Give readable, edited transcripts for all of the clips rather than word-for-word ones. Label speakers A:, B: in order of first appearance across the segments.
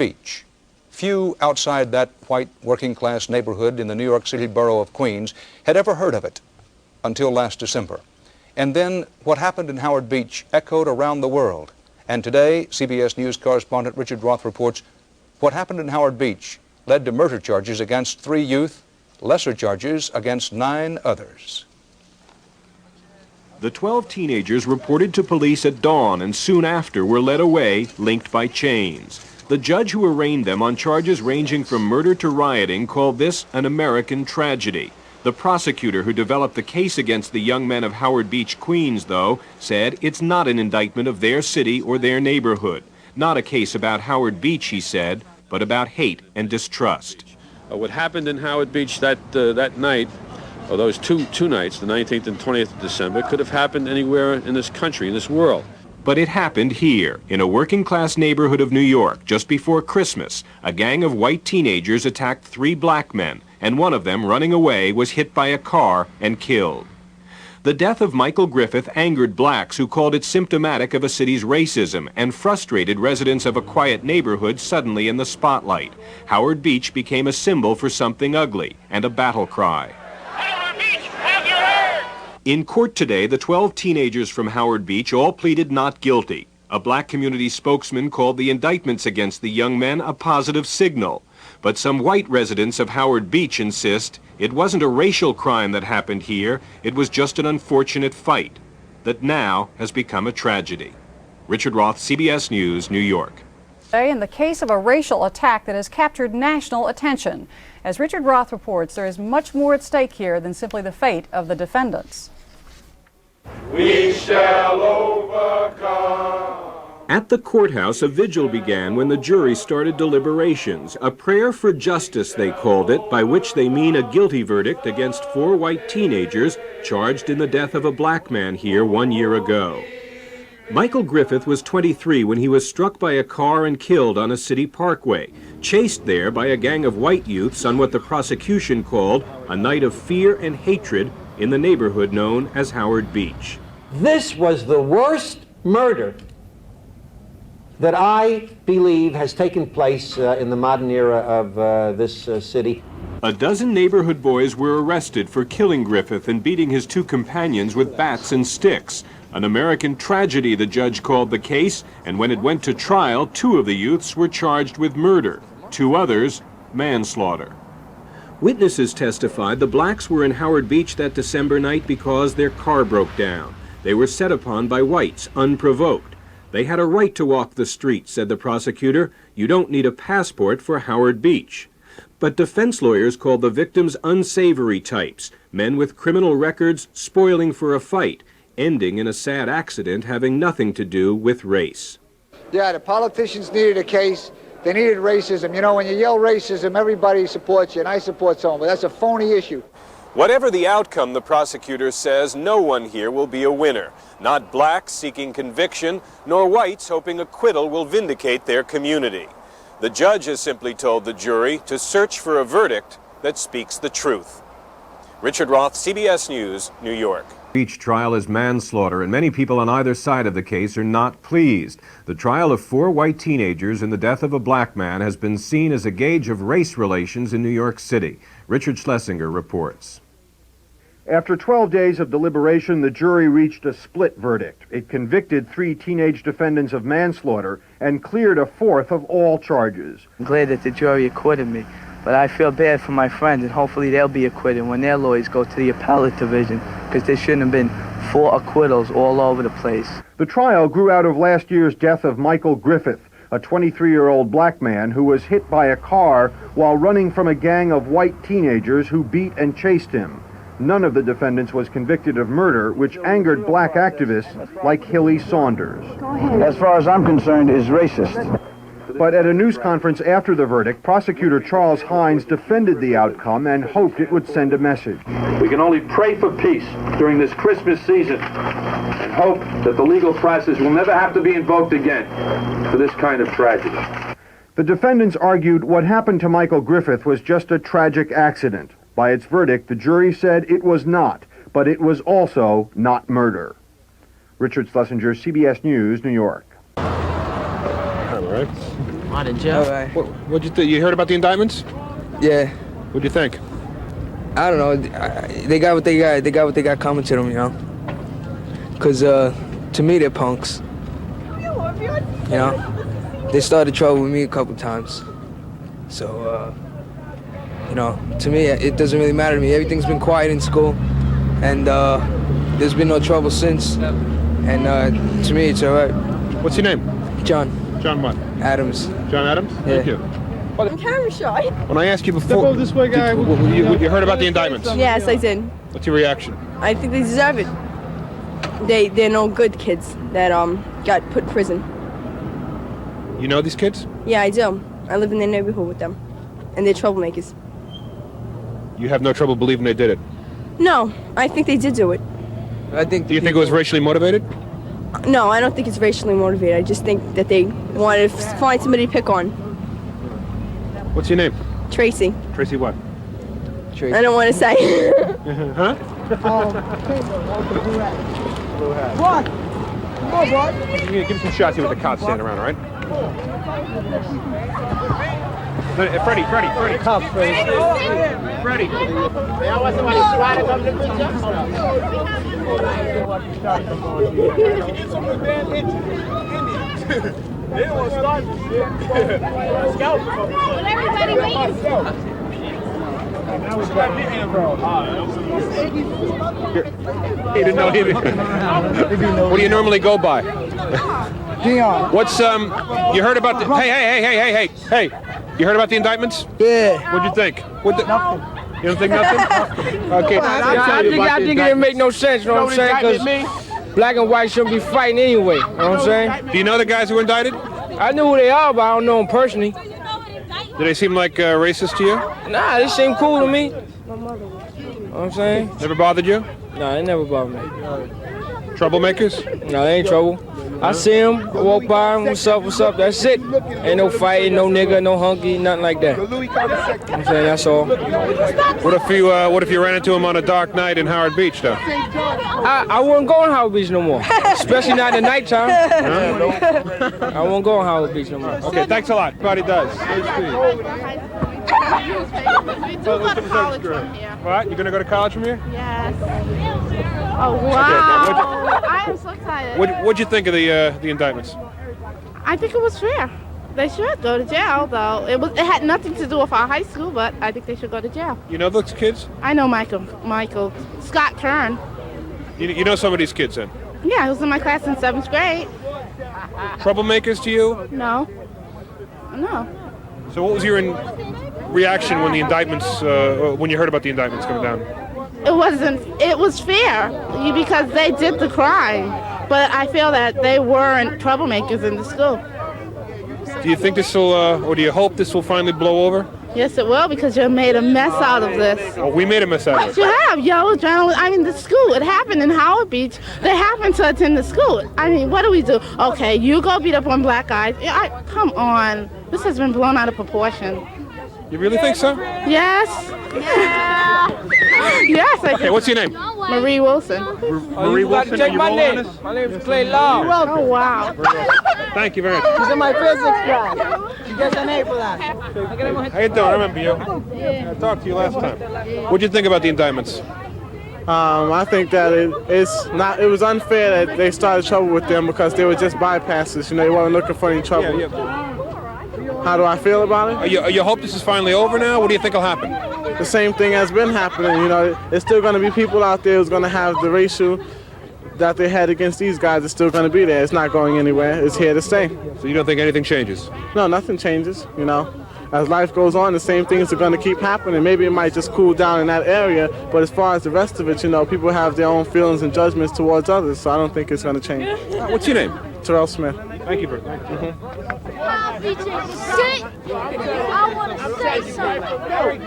A: Beach. Few outside that white working-class neighborhood in the New York City borough of Queens had ever heard of it until last December. And then what happened in Howard Beach echoed around the world. And today, CBS News correspondent Richard Roth reports what happened in Howard Beach led to murder charges against 3 youth, lesser charges against 9 others.
B: The 12 teenagers reported to police at dawn and soon after were led away, linked by chains. The judge who arraigned them on charges ranging from murder to rioting called this an American tragedy. The prosecutor who developed the case against the young men of Howard Beach, Queens, though, said it's not an indictment of their city or their neighborhood. Not a case about Howard Beach, he said, but about hate and distrust.
C: What happened in Howard Beach that night, or those two nights, the 19th and 20th of December, could have happened anywhere in this country, in this world.
B: But it happened here, in a working-class neighborhood of New York, just before Christmas. A gang of white teenagers attacked 3 black men, and one of them, running away, was hit by a car and killed. The death of Michael Griffith angered blacks who called it symptomatic of a city's racism and frustrated residents of a quiet neighborhood suddenly in the spotlight. Howard Beach became a symbol for something ugly and a battle cry. In court today, the 12 teenagers from Howard Beach all pleaded not guilty. A black community spokesman called the indictments against the young men a positive signal. But some white residents of Howard Beach insist it wasn't a racial crime that happened here, it was just an unfortunate fight that now has become a tragedy. Richard Roth, CBS News, New York.
D: In the case of a racial attack that has captured national attention. As Richard Roth reports, there is much more at stake here than simply the fate of the defendants.
E: We shall overcome.
B: At the courthouse, a vigil began when the jury started deliberations. A prayer for justice, they called it, by which they mean a guilty verdict against 4 white teenagers charged in the death of a black man here 1 year ago. Michael Griffith was 23 when he was struck by a car and killed on a city parkway, chased there by a gang of white youths on what the prosecution called a night of fear and hatred in the neighborhood known as Howard Beach.
F: This was the worst murder that I believe has taken place in the modern era of this city.
B: A dozen neighborhood boys were arrested for killing Griffith and beating his 2 companions with bats and sticks. An American tragedy, the judge called the case, and when it went to trial, 2 of the youths were charged with murder, 2 others manslaughter. Witnesses testified the blacks were in Howard Beach that December night because their car broke down. They were set upon by whites, unprovoked. They had a right to walk the streets, said the prosecutor. You don't need a passport for Howard Beach. But defense lawyers called the victims unsavory types, men with criminal records spoiling for a fight, ending in a sad accident having nothing to do with race.
G: Yeah, the politicians needed a case. They needed racism. You know, when you yell racism, everybody supports you, and I support someone, but that's a phony issue.
B: Whatever the outcome, the prosecutor says no one here will be a winner. Not blacks seeking conviction, nor whites hoping acquittal will vindicate their community. The judge has simply told the jury to search for a verdict that speaks the truth. Richard Roth, CBS News, New York. Beach trial is manslaughter, and many people on either side of the case are not pleased. The trial of 4 white teenagers in the death of a black man has been seen as a gauge of race relations in New York City. Richard Schlesinger reports.
H: After 12 days of deliberation, the jury reached a split verdict. It convicted 3 teenage defendants of manslaughter and cleared a 4th of all charges.
I: I'm glad that the jury acquitted me, but I feel bad for my friends, and hopefully they'll be acquitted when their lawyers go to the appellate division, because there shouldn't have been 4 acquittals all over the place.
H: The trial grew out of last year's death of Michael Griffith, a 23-year-old black man who was hit by a car while running from a gang of white teenagers who beat and chased him. None of the defendants was convicted of murder, which angered black activists like Hilly Saunders.
J: As far as I'm concerned, is racist.
H: But at a news conference after the verdict, prosecutor Charles Hines defended the outcome and hoped it would send a message.
J: We can only pray for peace during this Christmas season and hope that the legal process will never have to be invoked again for this kind of tragedy.
H: The defendants argued what happened to Michael Griffith was just a tragic accident. By its verdict, the jury said it was not, but it was also not murder. Richard Schlesinger, CBS News, New York.
C: All right.
I: Out of jail. All right.
J: What'd you think? You heard about the indictments?
I: Yeah.
J: What'd you think?
I: I don't know. They got what they got. They got what they got coming to them, you know. Cause to me they're punks. You know. They started trouble with me a couple times. So you know, to me it doesn't really matter to me. Everything's been quiet in school, and there's been no trouble since. And to me it's all right.
J: What's your name?
I: John.
J: John what?
I: Adams.
J: John Adams?
I: Yeah.
J: Thank you.
K: I'm camera shy.
J: When I asked you before,
E: this way, guy.
J: you heard about the indictments?
K: Yes, I did.
J: What's your reaction?
K: I think they deserve it. They're no good kids that got put in prison.
J: You know these kids?
K: Yeah, I do. I live in their neighborhood with them, and they're troublemakers.
J: You have no trouble believing they did it?
K: No, I think they did do it.
J: Do you think it was racially motivated?
K: No, I don't think it's racially motivated. I just think that they wanted to find somebody to pick on.
J: What's your name?
K: Tracy.
J: Tracy what?
I: Tracy.
K: I don't want to say.
J: Huh?
E: What?
J: Give me some shots here with the cops standing around, all right? Freddie.
E: Cops, Freddie.
J: Freddie.
E: They don't want to start this shit. Let's go. Everybody wait.
J: He didn't know either. What do you normally go by?
E: Dion.
J: What's you heard about the hey, you heard about the indictments?
I: Yeah.
J: What'd you think? You don't think nothing? Okay.
I: I think it didn't make no sense, you know what I'm saying? Because black and white shouldn't be fighting anyway, you know what I'm saying?
J: Do you know the guys who were indicted?
I: I know who they are, but I don't know them personally.
J: Do they seem like racist to you?
I: Nah, they seem cool to me. You know what I'm saying?
J: Never bothered you?
I: Nah, they never bothered me.
J: Troublemakers?
I: No, they ain't trouble. I see them, I walk by them, what's up, that's it. Ain't no fighting, no nigga, no hunky, nothing like that. You know what I'm saying, that's all.
J: What if you ran into him on a dark night in Howard Beach, though?
I: I wouldn't go on Howard Beach no more, especially not at nighttime. I won't go on Howard Beach no more.
J: Okay, thanks a lot. Everybody does. What? You gonna go to college from here?
L: Yes. Oh wow! I am so excited.
J: What'd you think of the indictments?
L: I think it was fair. They should go to jail, though. It had nothing to do with our high school, but I think they should go to jail.
J: You know those kids?
L: I know Michael Scott Kern.
J: You know some of these kids then?
L: Yeah, he was in my class in 7th grade.
J: Troublemakers to you?
L: No.
J: So what was your reaction when the indictments, when you heard about the indictments coming down?
L: It was fair because they did the crime, but I feel that they weren't troublemakers in the school.
J: Do you think this will, or do you hope this will finally blow over?
L: Yes, it will, because you made a mess out of this.
J: Oh, we made a mess out of it.
L: You have yellow journalists. I mean, the school. It happened in Howard Beach. They happened to attend the school. I mean, what do we do? Okay, you go beat up on black guys. Come on. This has been blown out of proportion.
J: You really think so?
L: Yes. Yes, I do.
J: Okay, what's your name?
L: Marie Wilson.
J: Marie Wilson,
I: take my name. My name is Clay Law.
L: Oh, wow.
J: Thank you very much.
E: She's in my physics class. She gets an A for that.
J: How you doing? I remember you. I talked to you last time. What'd you think about the indictments?
M: I think that it was unfair that they started trouble with them because they were just bypasses. You know, they weren't looking for any trouble.
J: Yeah.
M: How do I feel about it?
J: You hope this is finally over now? What do you think will happen?
M: The same thing has been happening. You know, there's still going to be people out there who's going to have the racial that they had against these guys. It's still going to be there. It's not going anywhere. It's here to stay.
J: So you don't think anything changes?
M: No, nothing changes. You know, as life goes on, the same things are going to keep happening. Maybe it might just cool down in that area, but as far as the rest of it, you know, people have their own feelings and judgments towards others. So I don't think it's going to change.
J: What's your name?
M: Terrell Smith.
J: Thank you very much.
E: Sit. I want to say something.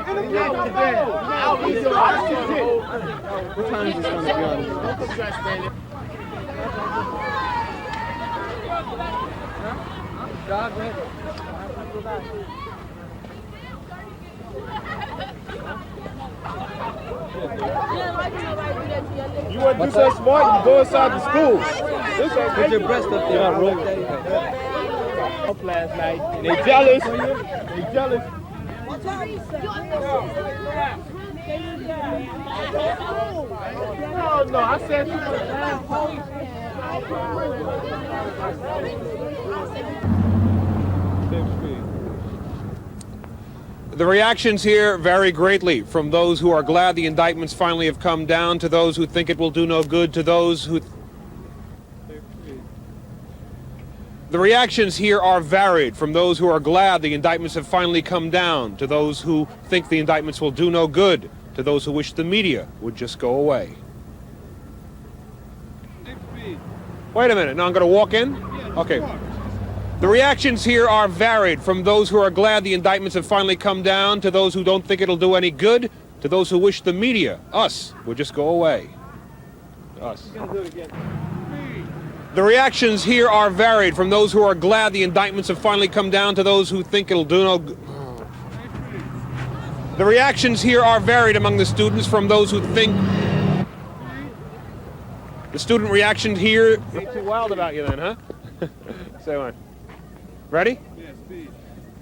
M: What time is this going to be on?
E: You want to do something smart, you go inside the school.
I: Put your breast up there, bro.
E: Last night, and they jealous. They jealous. No, I said you
B: The reactions here vary greatly, from those who are glad the indictments finally have come down to those who think it will do no good to those who... The reactions here are varied, from those who are glad the indictments have finally come down to those who think the indictments will do no good to those who wish the media would just go away. Wait a minute, now I'm going to walk in? Okay. The reactions here are varied, from those who are glad the indictments have finally come down to those who don't think it'll do any good to those who wish the media, us, would just go away. Us. The reactions here are varied, from those who are glad the indictments have finally come down to those who think it'll do no good. The reactions here are varied among the students, from those who think... The student reaction here... Ain't too wild about you then, huh? Say one. Ready? Yes, please.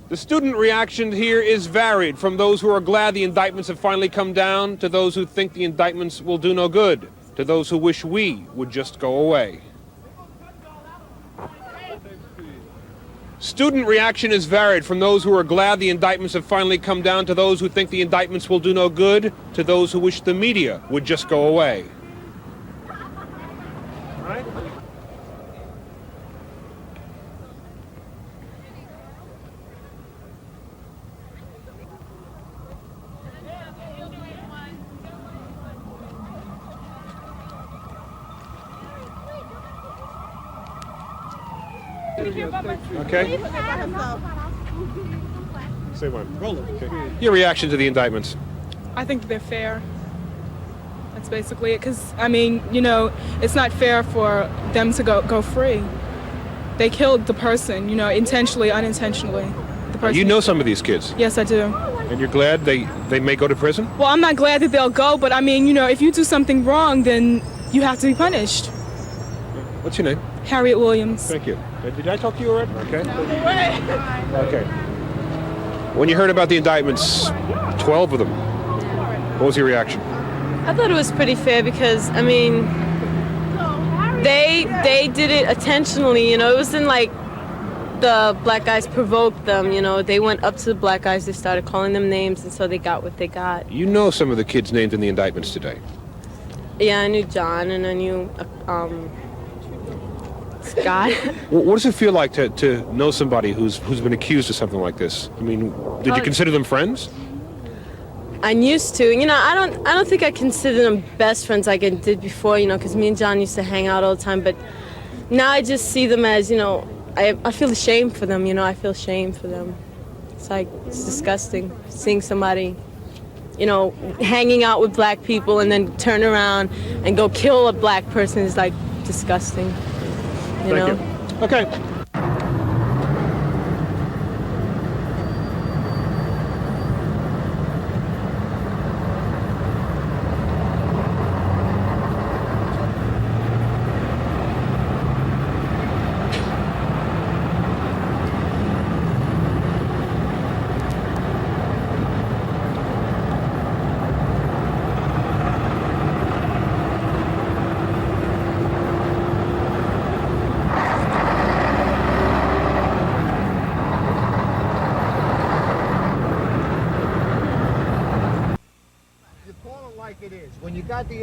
B: The student reaction here is varied, from those who are glad the indictments have finally come down to those who think the indictments will do no good, to those who wish we would just go away. Student reaction is varied, from those who are glad the indictments have finally come down to those who think the indictments will do no good, to those who wish the media would just go away. Right? Okay. Say one. Okay. Your reaction to the indictments?
N: I think they're fair. That's basically it. Because, I mean, you know, it's not fair for them to go free. They killed the person, you know, intentionally, unintentionally. The person.
B: You know some of these kids?
N: Yes, I do.
B: And you're glad they may go to prison?
N: Well, I'm not glad that they'll go, but I mean, you know, if you do something wrong, then you have to be punished.
B: What's your name?
N: Harriet Williams.
B: Thank you. Did I talk to you already? Okay.
N: No way.
B: Okay. When you heard about the indictments, 12 of them, what was your reaction?
O: I thought it was pretty fair because, I mean, they did it intentionally, you know. It wasn't like the black guys provoked them, you know. They went up to the black guys, they started calling them names, and so they got what they got.
B: You know some of the kids named in the indictments today.
O: Yeah, I knew John, and I knew Scott.
B: What does it feel like to know somebody who's been accused of something like this? I mean, did you consider them friends?
O: I used to. You know, I don't think I consider them best friends like I did before, you know, because me and John used to hang out all the time. But now I just see them as, you know, I feel ashamed for them, you know. I feel shame for them. It's like, it's disgusting seeing somebody, you know, hanging out with black people and then turn around and go kill a black person is like disgusting. You know?
B: Thank you. Okay.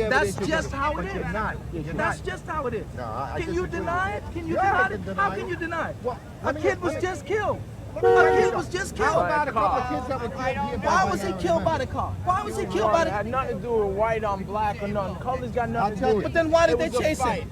P: That's just how it is. That's just how it is. Can you deny it? Can you deny it? How can you deny it? A kid was just killed. A kid was just killed. Why was he killed by the car? Why was he killed by the car? It had nothing to do with white on black or nothing. Colors got nothing to do with it. But then why did they chase him?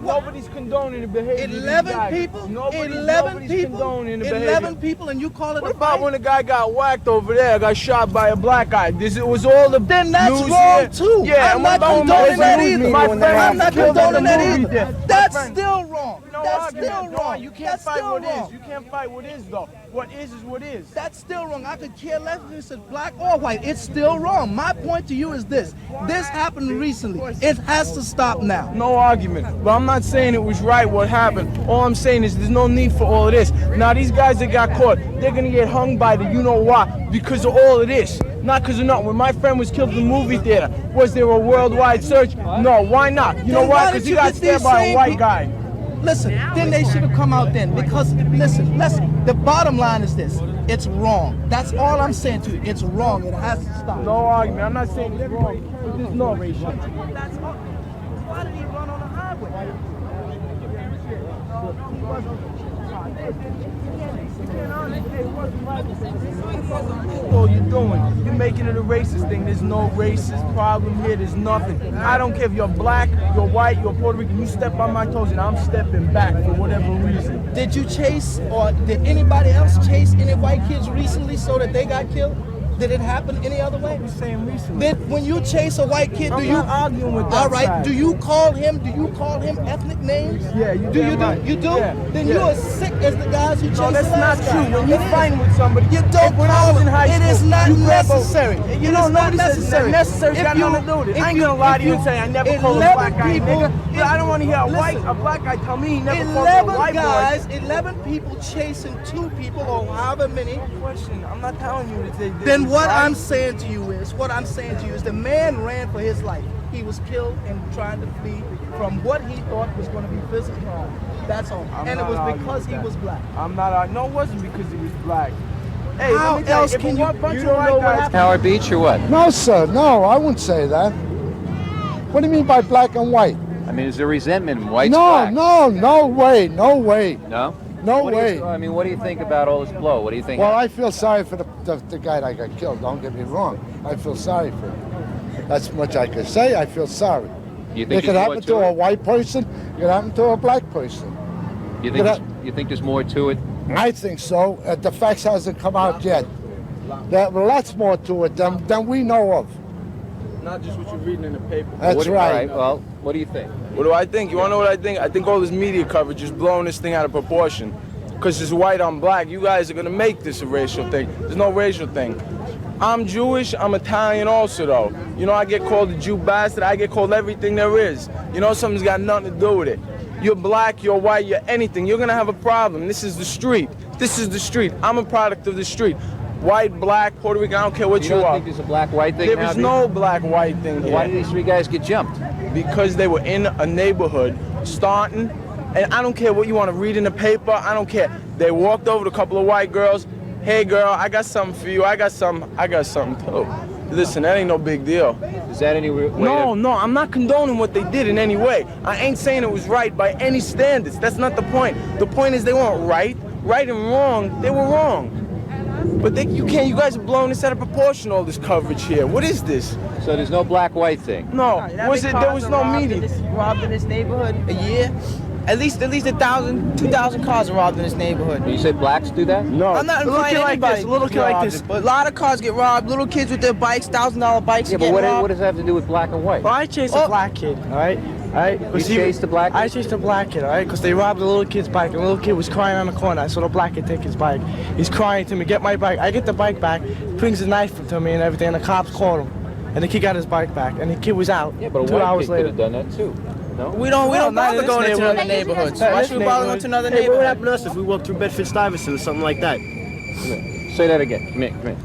P: Nobody's condoning the behavior. 11 people? 11 people? 11 people and you call it a fight? What about when the guy got whacked over there, got shot by a black guy? It was all the
L: Then that's
P: news
L: wrong
P: here.
L: too.
P: Yeah,
L: I'm not condoning that either. I'm not condoning that either. That's
P: friend.
L: still wrong.
P: You know That's still wrong.
E: You can't fight what is. You can't fight what is, though. What is what is.
P: That's still wrong. I could care less if it's black or white. It's still wrong. My point to you is this. This happened recently. It has to stop now.
E: No argument. But I'm not saying it was right what happened. All I'm saying is there's no need for all of this. Now, these guys that got caught, they're going to get hung by the you-know-why because of all of this. Not because of nothing. When my friend was killed in the movie theater, was there a worldwide search? No. Why not? You know why? Because he got stabbed by a white guy.
P: Listen, then they should have come out then because, listen, the bottom line is this. It's wrong. That's all I'm saying to you. It's wrong. It has to stop.
E: No argument. I'm not saying it's wrong, but there's no racial.
P: That's all. Why did he run on the highway?
E: All you're doing, you're making it a racist thing. There's no racist problem here. There's nothing. I don't care if you're black, you're white, you're Puerto Rican. You step on my toes and I'm stepping back for whatever reason.
P: Did you chase or did anybody else chase any white kids recently so that they got killed? Did it happen any other way?
E: You're saying recently.
P: When you chase a white kid,
E: I'm not arguing with that.
P: All right.
E: Side.
P: Do you call him ethnic names?
E: Yeah, you do.
P: You do?
E: Yeah.
P: Then you're as sick as the guys who chase
E: No, that's
P: the last
E: not
P: guy.
E: true. When you're fighting with somebody,
P: you don't call
E: in high
P: it.
E: school,
P: It is not
E: you
P: necessary.
E: You don't know necessary. Necessary got nothing to do with it. I ain't gonna lie to you and say I never called a black guy nigga. But I don't want to hear a black guy tell me he never called a white
P: guys,
E: boy.
P: 11 people chasing 2 people or however many.
E: Question. I'm not telling you that they did.
P: Then what I'm saying to you is, the man ran for his life. He was killed and trying to flee from what he thought was going to be physical harm. That's all. And it was because he was black.
E: I'm not. No, it wasn't because he was black. Hey,
P: how else can you? You don't know what happened.
Q: Howard Beach or what?
R: No, sir. No, I wouldn't say that. What do you mean by black and white?
Q: I mean, is there resentment in whites?
R: No,
Q: black?
R: no way. No? No way.
Q: What do you think about all this blow? What do you think?
R: Well, I feel sorry for the guy that got killed. Don't get me wrong. I feel sorry for him. That's much I can say. I feel sorry.
Q: You think
R: it could happen to a white person. It could happen to a black person.
Q: You think there's more to it?
R: I think so. The facts hasn't come out yet. Well, lots more to it than we know of.
E: Not just what you're reading in the paper.
R: That's right.
Q: Well, what do you think?
E: What do I think? You want to know what I think? I think all this media coverage is blowing this thing out of proportion. Because it's white on black. You guys are going to make this a racial thing. There's no racial thing. I'm Jewish. I'm Italian also, though. You know, I get called a Jew bastard. I get called everything there is. You know, something's got nothing to do with it. You're black, you're white, you're anything. You're going to have a problem. This is the street. This is the street. I'm a product of the street. White, black, Puerto Rican, I don't care what you are.
Q: You don't think there's a black-white thing
E: There is no black-white thing here.
Q: Why did these 3 guys get jumped?
E: Because they were in a neighborhood starting, and I don't care what you want to read in the paper, I don't care. They walked over to a couple of white girls. Hey girl, I got something for you. I got something too. Listen, that ain't no big deal.
Q: Is that any way?
E: No, I'm not condoning what they did in any way. I ain't saying it was right by any standards. That's not the point. The point is they weren't right. Right and wrong, they were wrong. But you guys are blowing this out of proportion, all this coverage here. What is this?
Q: So there's no black-white thing?
E: No. There was no media.
S: Robbed in this neighborhood a year? At least 1,000, 2,000 cars are robbed in this neighborhood.
Q: You say blacks do that?
E: No.
S: I'm not implying anybody.
E: Little kid like this.
S: But a lot of cars get robbed. Little kids with their bikes, $1,000 bikes.
Q: Yeah, but what does that have to do with black and white?
S: Well, I chased a black kid, all right?
Q: You chased the black kid?
S: I chased a black kid, all right? Because they robbed the little kid's bike. And the little kid was crying on the corner. I saw the black kid take his bike. He's crying to me, get my bike. I get the bike back, brings a knife to me and everything, and the cops called him. And the kid got his bike back, and the kid was out.
Q: Yeah, but a
S: 2
Q: white
S: hours
Q: kid
S: later.
Q: could have done that too. No?
S: We don't bother going into other neighborhoods. Why should we bother going to another neighborhood?
T: What would happen to us if we walked through Bedford-Stuyvesant or something like that?
Q: Say that again. Come here.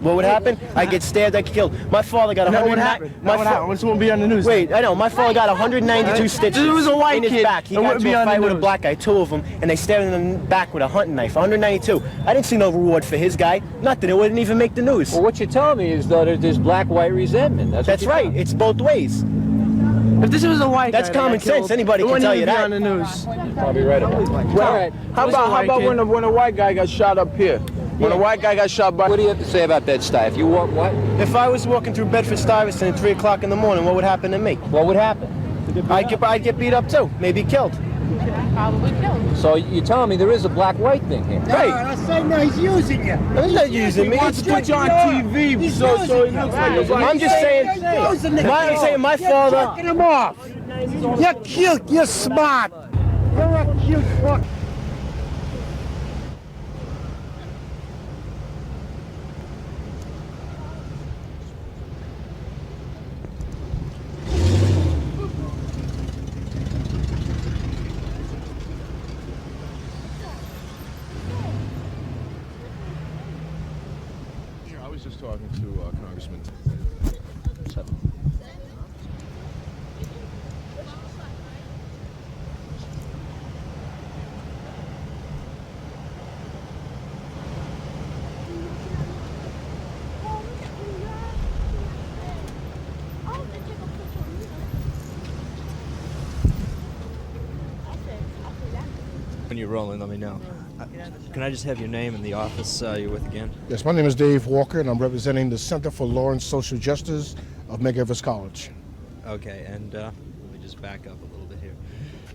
T: What would happen? I get stabbed, I get killed. My father got 190.
S: This won't be on the news.
T: Wait, I know. My father got 192 stitches
S: This was a white
T: in his
S: kid.
T: back. He got into a fight with a black guy, 2 of them, and they stabbed him in the back with a hunting knife. 192. I didn't see no reward for his guy. Nothing. It wouldn't even make the news.
Q: Well, what you're telling me is that there's black-white resentment.
T: That's right. It's both ways.
S: If this was a white
T: That's
S: guy
T: common sense. Anybody can tell you that.
S: On the news.
Q: You're probably right about that.
E: Well, all right. How about when a white guy got shot up here? When a white guy got shot by...
Q: What do you have to say about Bed-Stuy? If you walk what?
T: If I was walking through Bedford-Stuyvesant at 3 o'clock in the morning, what would happen to me?
Q: What would happen?
T: I'd get beat up too. Maybe killed.
L: Probably killed.
Q: So you're telling me there is a black-white thing here?
T: Right.
L: I say no, he's using you.
T: He's not using me.
E: He wants to put you on TV, so it looks like you're black.
T: I'm just saying, my father...
L: Knocking him off. You're cute. You're smart.
P: you fuck.
U: I was just talking to Congressman.
V: When you're rolling, let me know. Can I just have your name and the office you're with again?
W: Yes, my name is Dave Walker, and I'm representing the Center for Law and Social Justice of Medgar College.
V: Okay, and let me just back up a little bit here.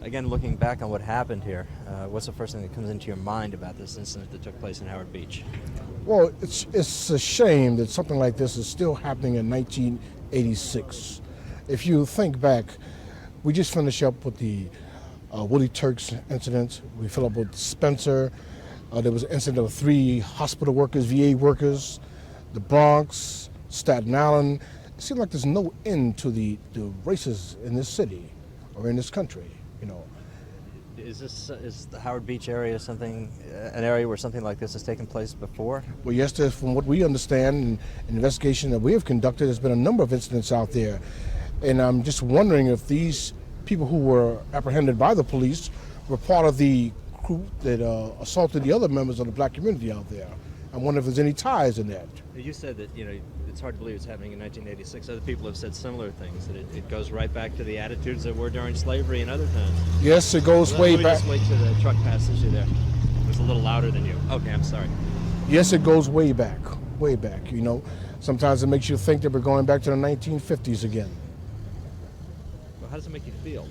V: Again, looking back on what happened here, what's the first thing that comes into your mind about this incident that took place in Howard Beach?
W: Well, it's a shame that something like this is still happening in 1986. If you think back, we just finished up with the Willie Turks incident. We filled up with Spencer. There was an incident of 3 hospital workers, VA workers, the Bronx, Staten Island. It seems like there's no end to the races in this city or in this country, you know.
V: Is the Howard Beach area an area where something like this has taken place before?
W: Well, yes, from what we understand and an investigation that we have conducted, there's been a number of incidents out there. And I'm just wondering if these people who were apprehended by the police were part of the group that assaulted the other members of the black community out there. I wonder if there's any ties in that.
V: You said that, you know, it's hard to believe it's happening in 1986. Other people have said similar things, that it goes right back to the attitudes that were during slavery and other times.
W: Yes, it goes way back.
V: Just wait till the truck passes you there. It was a little louder than you. Okay, I'm sorry.
W: Yes, it goes way back, you know. Sometimes it makes you think that we're going back to the 1950s again.
V: Well, how does it make you feel?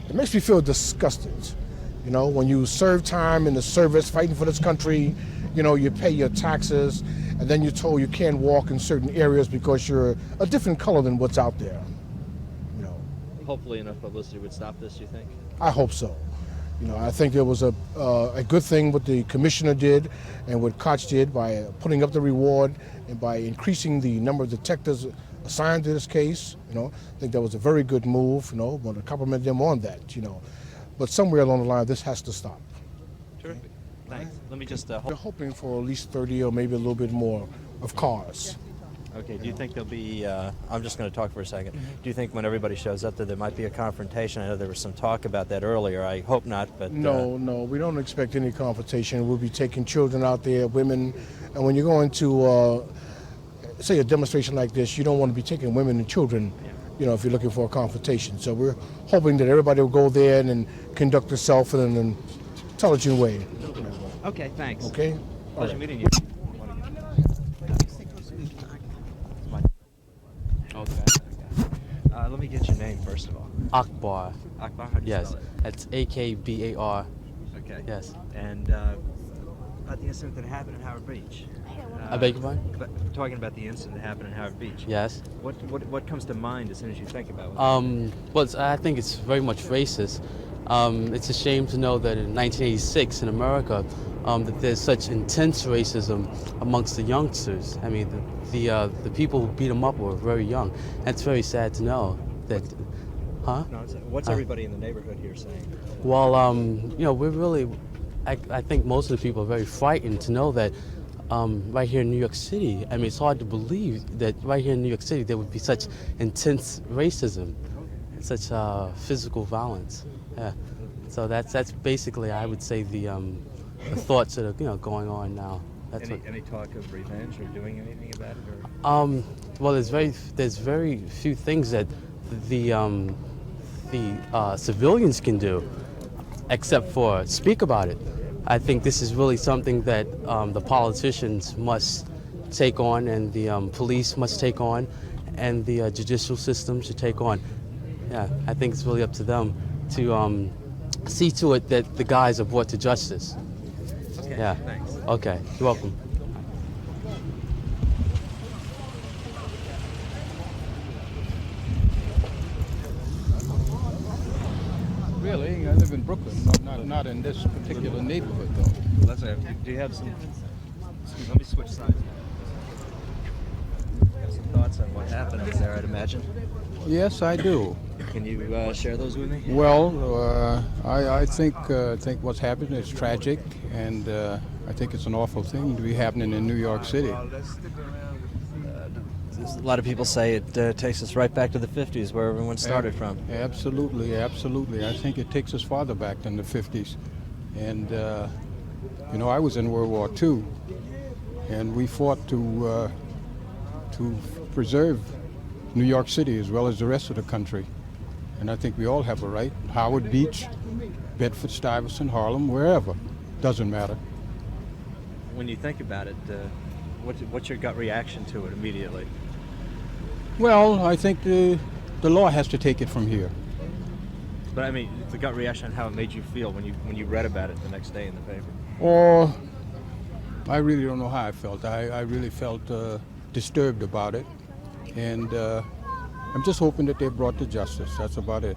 W: It makes me feel disgusted. You know, when you serve time in the service, fighting for this country, you know, you pay your taxes, and then you're told you can't walk in certain areas because you're a different color than what's out there. You know.
V: Hopefully enough publicity would stop this, you think?
W: I hope so. You know, I think there was a good thing what the commissioner did and what Koch did by putting up the reward and by increasing the number of detectives assigned to this case. You know, I think that was a very good move. You know, I want to compliment them on that. You know, but somewhere along the line, this has to stop.
V: Terrific. Thanks. Let me just.
W: We're hoping for at least 30 or maybe a little bit more of cars.
V: Okay. Do you think there'll be? I'm just going to talk for a second. Do you think when everybody shows up that there might be a confrontation? I know there was some talk about that earlier. I hope not, but
W: no, we don't expect any confrontation. We'll be taking children out there, women, and when you're going to say a demonstration like this, you don't want to be taking women and children. You know, if you're looking for a confrontation. So we're hoping that everybody will go there and conduct themselves in an intelligent way.
V: Okay, thanks.
W: Okay.
V: Pleasure meeting you. Okay. Let me get your name first of all.
X: Akbar.
V: Akbar, how do you
X: yes.
V: spell it?
X: That's A-K-B-A-R.
V: Okay.
X: Yes.
V: And about the incident that happened in Howard Beach.
X: I beg your pardon?
V: Talking about the incident that happened in Howard Beach.
X: Yes.
V: What comes to mind as soon as you think about it?
X: Well, I think it's very much racist. It's a shame to know that in 1986 in America, that there's such intense racism amongst the youngsters. I mean, the people who beat them up were very young. That's very sad to know. That, huh?
V: No, what's everybody in the neighborhood here saying?
X: Well, you know, we're really, I think most of the people are very frightened to know that right here in New York City, I mean, it's hard to believe that right here in New York City there would be such intense racism, such physical violence. Yeah. So that's basically, I would say, the thoughts that are going on now. That's
V: any talk of revenge or doing anything about it?
X: Or? Well, there's very few things that the civilians can do, except for speak about it. I think this is really something that the politicians must take on, and the police must take on, and the judicial system should take on. Yeah, I think it's really up to them to see to it that the guys are brought to justice.
V: Okay,
X: yeah.
V: Thanks.
X: Okay, you're welcome.
A: really. I live in Brooklyn, not in this particular neighborhood, though.
V: Let's say, do you have some? Let me switch sides. You have some thoughts on what happened there, I'd imagine.
A: Yes, I do.
V: Can you share those with me?
A: Well, I think what's happened is tragic, and I think it's an awful thing to be happening in New York City.
V: A lot of people say it takes us right back to the 50s, where everyone started from.
A: Absolutely, absolutely. I think it takes us farther back than the 50s. And, you know, I was in World War II, and we fought to preserve New York City as well as the rest of the country. And I think we all have a right. Howard Beach, Bedford Stuyvesant, Harlem, wherever. Doesn't matter.
V: When you think about it, what's your gut reaction to it immediately?
A: Well, I think the law has to take it from here.
V: But I mean, the gut reaction, how it made you feel when you read about it the next day in the paper.
A: Or, I really don't know how I felt. I really felt disturbed about it, and I'm just hoping that they're brought to justice. That's about it.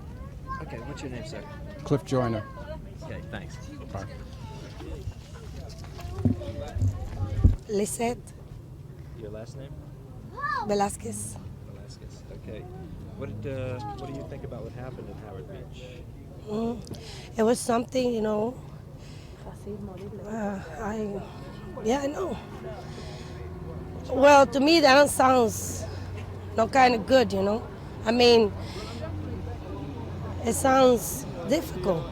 V: Okay, what's your name, sir?
A: Cliff Joyner.
V: Okay, thanks.
A: Bye.
D: Lisette
V: Your last name?
D: Velasquez.
V: Velasquez. Okay. What do you think about what happened in Howard Beach?
D: It was something, you know. I know. Well, to me, that sounds no kind of good, you know. I mean, it sounds difficult.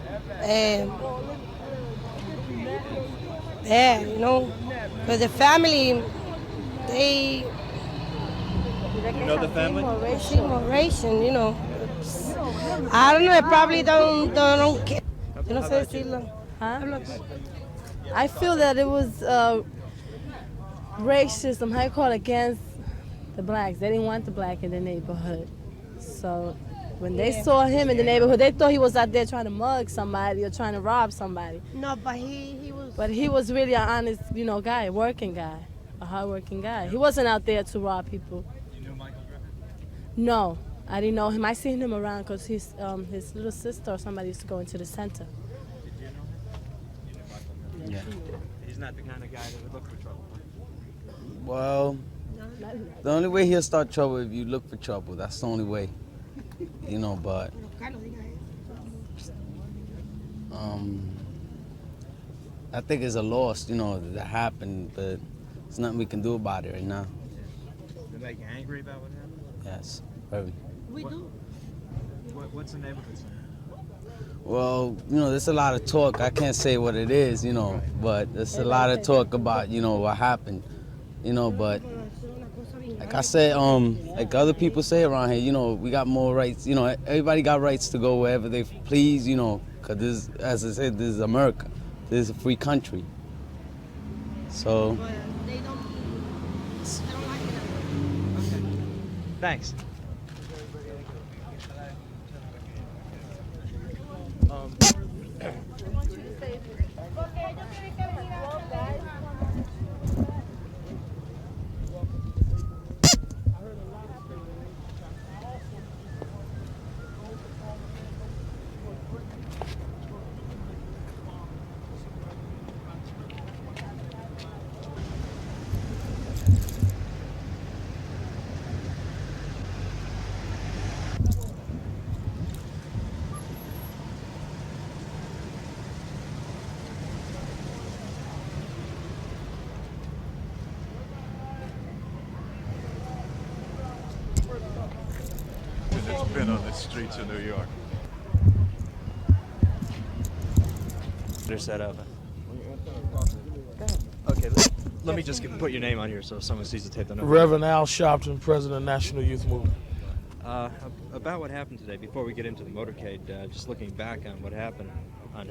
D: Yeah, you know, but the family, they.
V: You know the family?
D: Ration, you know. I don't know. They probably don't care. You know,
O: I feel that it was racism, how you call it, against the blacks. They didn't want the black in the neighborhood. So when they saw him in the neighborhood, they thought he was out there trying to mug somebody or trying to rob somebody.
D: No, but he was.
O: But he was really an honest, you know, guy, working guy, a hardworking guy. He wasn't out there to rob people.
V: You knew Michael Griffith?
O: No, I didn't know him. I seen him around because his little sister or somebody used to go into the center.
V: Did you know him? You knew Michael Griffith? Yeah. He's not the kind of guy that would look for trouble.
F: Well, the only way he'll start trouble if you look for trouble. That's the only way. You know, but I think it's a loss, you know, that happened, but there's nothing we can do about it right now.
V: Did they get angry about what happened?
F: Yes, very.
V: What's the neighborhood saying?
F: Well, you know, there's a lot of talk. I can't say what it is, you know, but there's a lot of talk about, you know, what happened, you know, but like I said, like other people say around here, you know, we got more rights, you know, everybody got rights to go wherever they please, you know, because this, as I said, this is America. This is a free country. So.
V: Thanks.
U: It's been on the streets of New York.
V: They're set up. Okay, let me just put your name on here so if someone sees the tape, they'll know.
G: Reverend Al Sharpton, President of National Youth Movement.
V: About what happened today, before we get into the motorcade, just looking back on what happened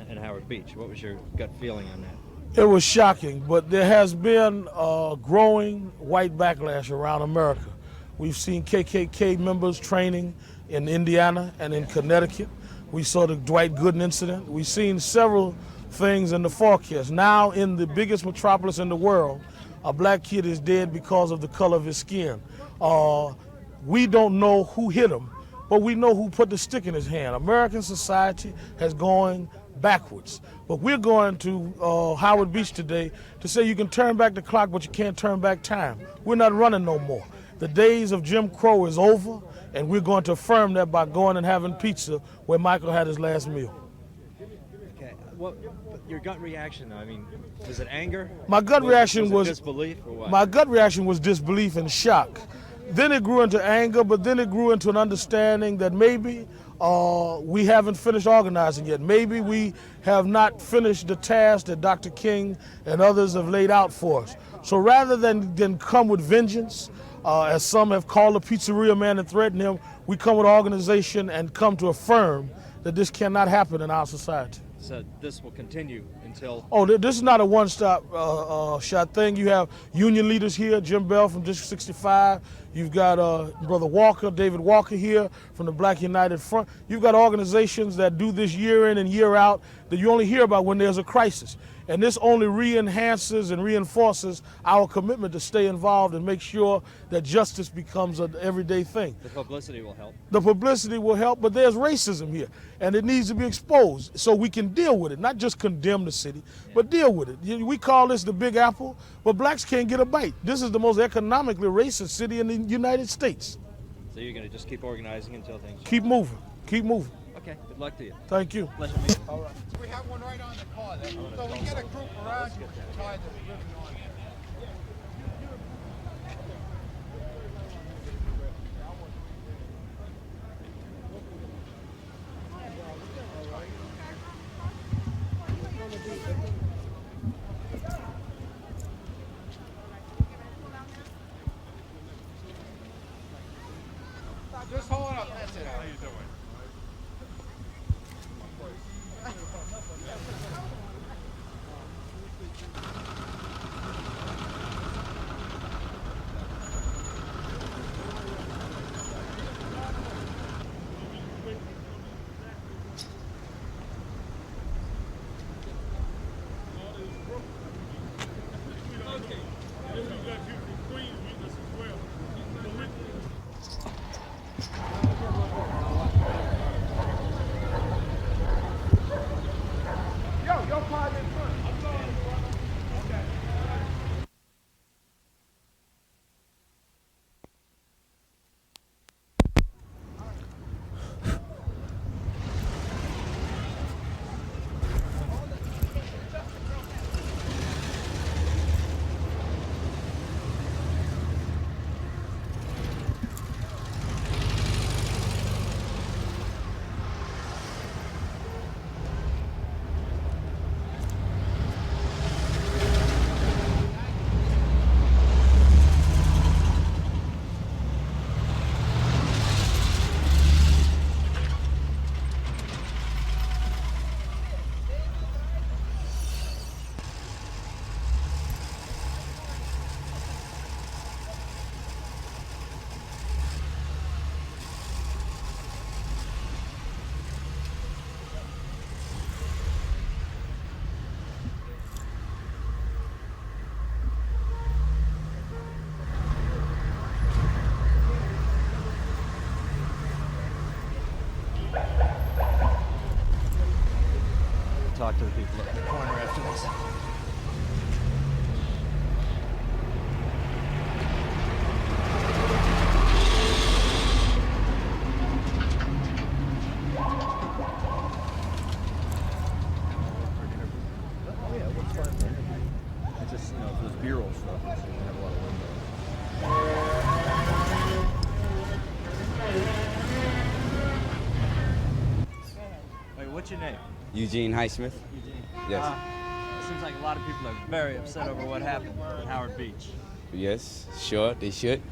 V: in Howard Beach, what was your gut feeling on that?
G: It was shocking, but there has been a growing white backlash around America. We've seen KKK members training in Indiana and in Connecticut. We saw the Dwight Gooden incident. We've seen several things in the forecast. Now in the biggest metropolis in the world, a black kid is dead because of the color of his skin. We don't know who hit him, but we know who put the stick in his hand. American society has gone backwards. But we're going to Howard Beach today to say you can turn back the clock, but you can't turn back time. We're not running no more. The days of Jim Crow is over, and we're going to affirm that by going and having pizza where Michael had his last meal.
V: Okay. What your gut reaction? I mean, was it anger?
G: My gut reaction was
V: disbelief or what?
G: My gut reaction was disbelief and shock. Then it grew into anger, but then it grew into an understanding that maybe we haven't finished organizing yet. Maybe we have not finished the task that Dr. King and others have laid out for us. So rather than come with vengeance, as some have called the pizzeria man and threatened him, we come with organization and come to affirm that this cannot happen in our society.
V: So this will continue until...
G: Oh, this is not a one-stop shot thing. You have union leaders here, Jim Bell from District 65. You've got Brother Walker, David Walker here from the Black United Front. You've got organizations that do this year in and year out that you only hear about when there's a crisis. And this only re-enhances and reinforces our commitment to stay involved and make sure that justice becomes an everyday thing.
V: The publicity will help.
G: The publicity will help, but there's racism here, and it needs to be exposed so we can deal with it, not just condemn the city, but deal with it. We call this the Big Apple, but blacks can't get a bite. This is the most economically racist city in the United States.
V: So you're going to just keep organizing until things...
G: Keep moving. Keep moving.
V: Okay, good luck to you.
G: Thank you.
V: Pleasure meeting.
C: All right. We have one right on the car. So we get a group around you to tie the ribbon on there. Just hold up. That's it. How you doing?
V: Talk to the people up in the corner after this.
U: Oh yeah, what's fine for me? It's just, you know, if there's B-roll stuff, it's going to have a lot of windows.
V: Wait, what's your name?
H: Eugene Highsmith.
V: Eugene.
H: Yes.
V: It seems like a lot of people are very upset over what happened at Howard Beach.
H: Yes, sure, they should.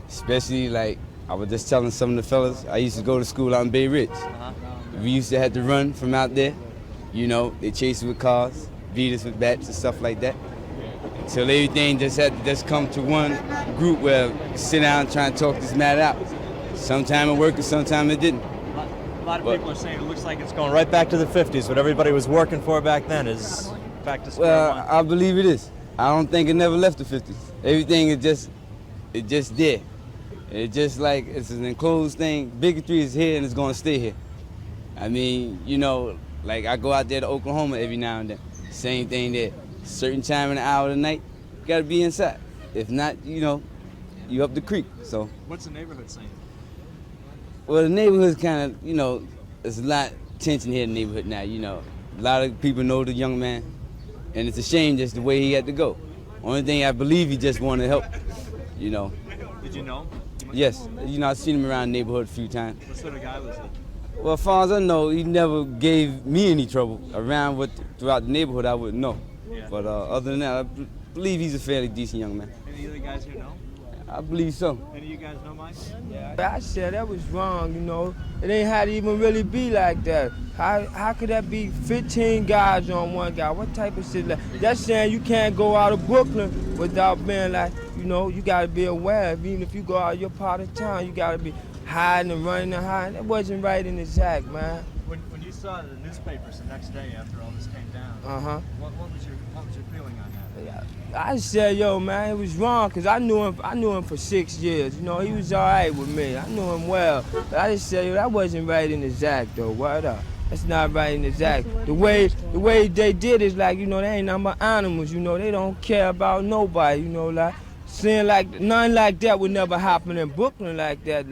H: Especially, like, I was just telling some of the fellas, I used to go to school out in Bay Ridge. We used to have to run from out there. You know, they chased us with cars, beat us with bats and stuff like that. Until everything just had to just come to one group where we sit down and try and talk this matter out. Sometime it worked and sometime it didn't.
V: A lot of people are saying it looks like it's going right back to the 50s. What everybody was working for back then is back to square one.
H: I believe it is. I don't think it never left the 50s. Everything is just there. It's just like it's an enclosed thing. Bigotry is here and it's gonna stay here. I mean, you know, like I go out there to Oklahoma every now and then. Same thing there. Certain time in the hour of the night, you gotta be inside. If not, you know, you up the creek. So.
V: What's the neighborhood saying?
H: Well, the neighborhood's kind of, you know, there's a lot of tension here in the neighborhood now. You know, a lot of people know the young man, and it's a shame just the way he had to go. Only thing I believe he just wanted to help. You know.
V: Did you know?
H: Yes, you know, I've seen him around the neighborhood a few times.
V: What sort of guy was he?
H: Well, as far as I know, he never gave me any trouble. Around throughout the neighborhood, I wouldn't know.
V: Yeah.
H: But other than that, I believe he's a fairly decent young man.
V: Any other guys here know?
H: I believe so.
V: Any of you guys know Mike?
I: Yeah, I said that was wrong, you know. It ain't had to even really be like that. How could that be 15 guys on one guy? What type of shit? That's saying you can't go out of Brooklyn without being like, you know, you gotta be aware. Even if you go out of your part of town, you gotta be hiding and running and hiding. That wasn't right in his act, man.
V: When you saw the newspapers the next day after all this came down, what was your feeling on that?
I: I said, yo, man, it was wrong, cause I knew him for 6 years. You know, he was all right with me. I knew him well. But I just said, yo, that wasn't right in his act, though. What up? That's not right in his act. The way they did is like, you know, they ain't nothing but animals. You know, they don't care about nobody. You know, like saying like nothing like that would never happen in Brooklyn like that.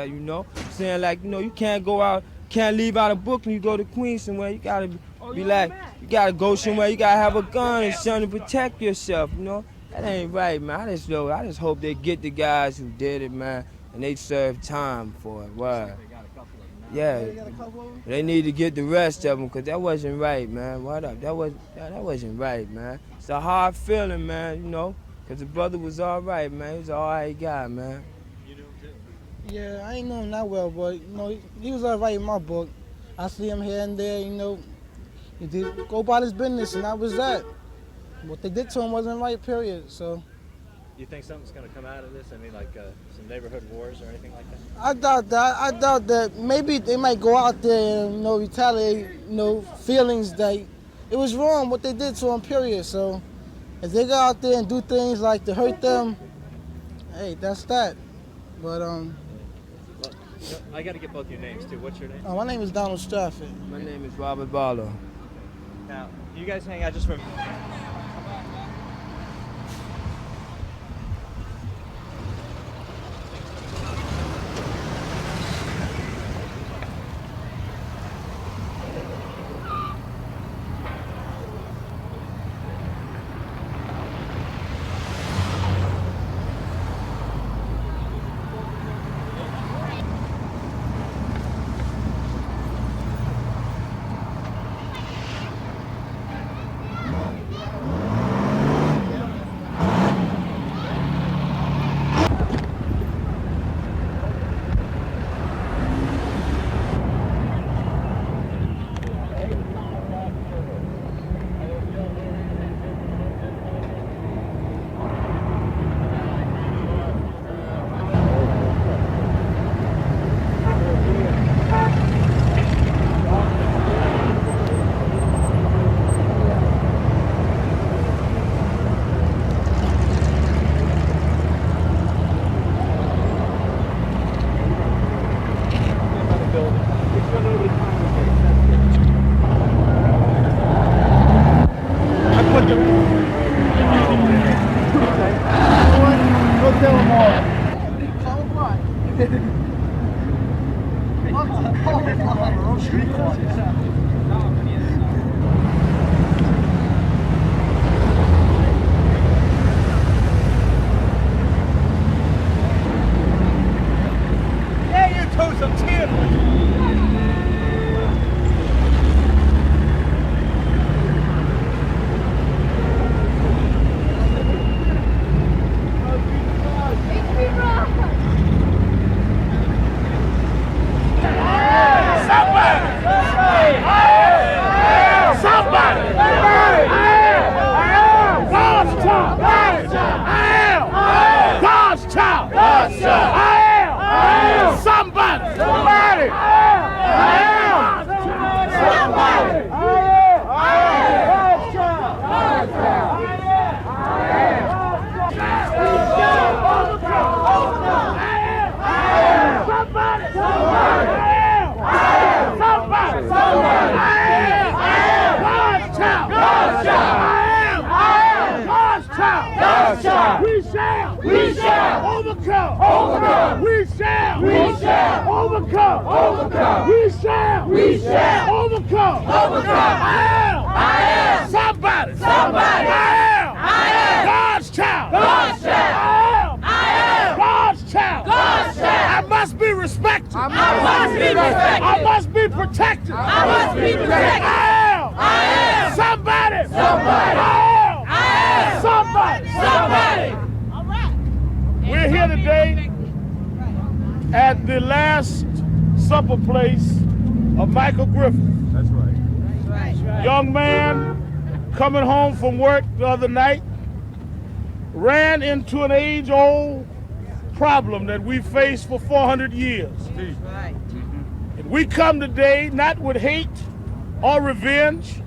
I: You know, saying like, you know, you can't go out, can't leave out of Brooklyn. You go to Queens somewhere. You gotta be like, you gotta go somewhere. You gotta have a gun and something to protect yourself. You know, that ain't right, man. I just hope they get the guys who did it, man, and they serve time for it. Why? Yeah, they need to get the rest of them, because that wasn't right, man. What up? That wasn't right, man. It's a hard feeling, man, you know, because the brother was all right, man. He was an all right guy, man.
V: You knew him too?
S: Yeah, I ain't know him that well, but, you know, he was all right in my book. I see him here and there, you know. He did go about his business, and that was that. What they did to him wasn't right, period, so.
V: You think something's going to come out of this? I mean, like some neighborhood wars or anything like that?
S: I doubt that. Maybe they might go out there and, you know, retaliate, you know, feelings that it was wrong what they did to him, period. So if they go out there and do things like to hurt them, hey, that's that. But
V: Well, I got to get both your names too. What's your name?
S: my name is Donald Stratford.
I: My name is Robert Barlow.
V: Now, you guys hang out just for.
G: shall.
J: We shall.
G: Overcome.
J: Overcome.
G: We shall.
J: We shall.
G: Overcome.
J: Overcome.
G: We shall.
J: We shall.
G: Overcome.
J: Overcome.
G: I am.
J: I am.
G: Somebody.
J: Somebody.
G: I am.
J: I am.
G: God's child.
J: God's child.
G: I am. God's child.
J: God's child.
G: I must be respected.
J: I must be respected.
G: I must be protected.
J: I must be protected.
G: I am.
J: I am.
G: Somebody.
J: Somebody.
G: I am.
J: I am.
G: Somebody.
J: Somebody.
G: We're here today at the Last Supper place of Michael Griffith.
U: That's right.
G: Young man coming home from work the other night ran into an age-old problem that we faced for 400 years. And we come today not with hate or revenge,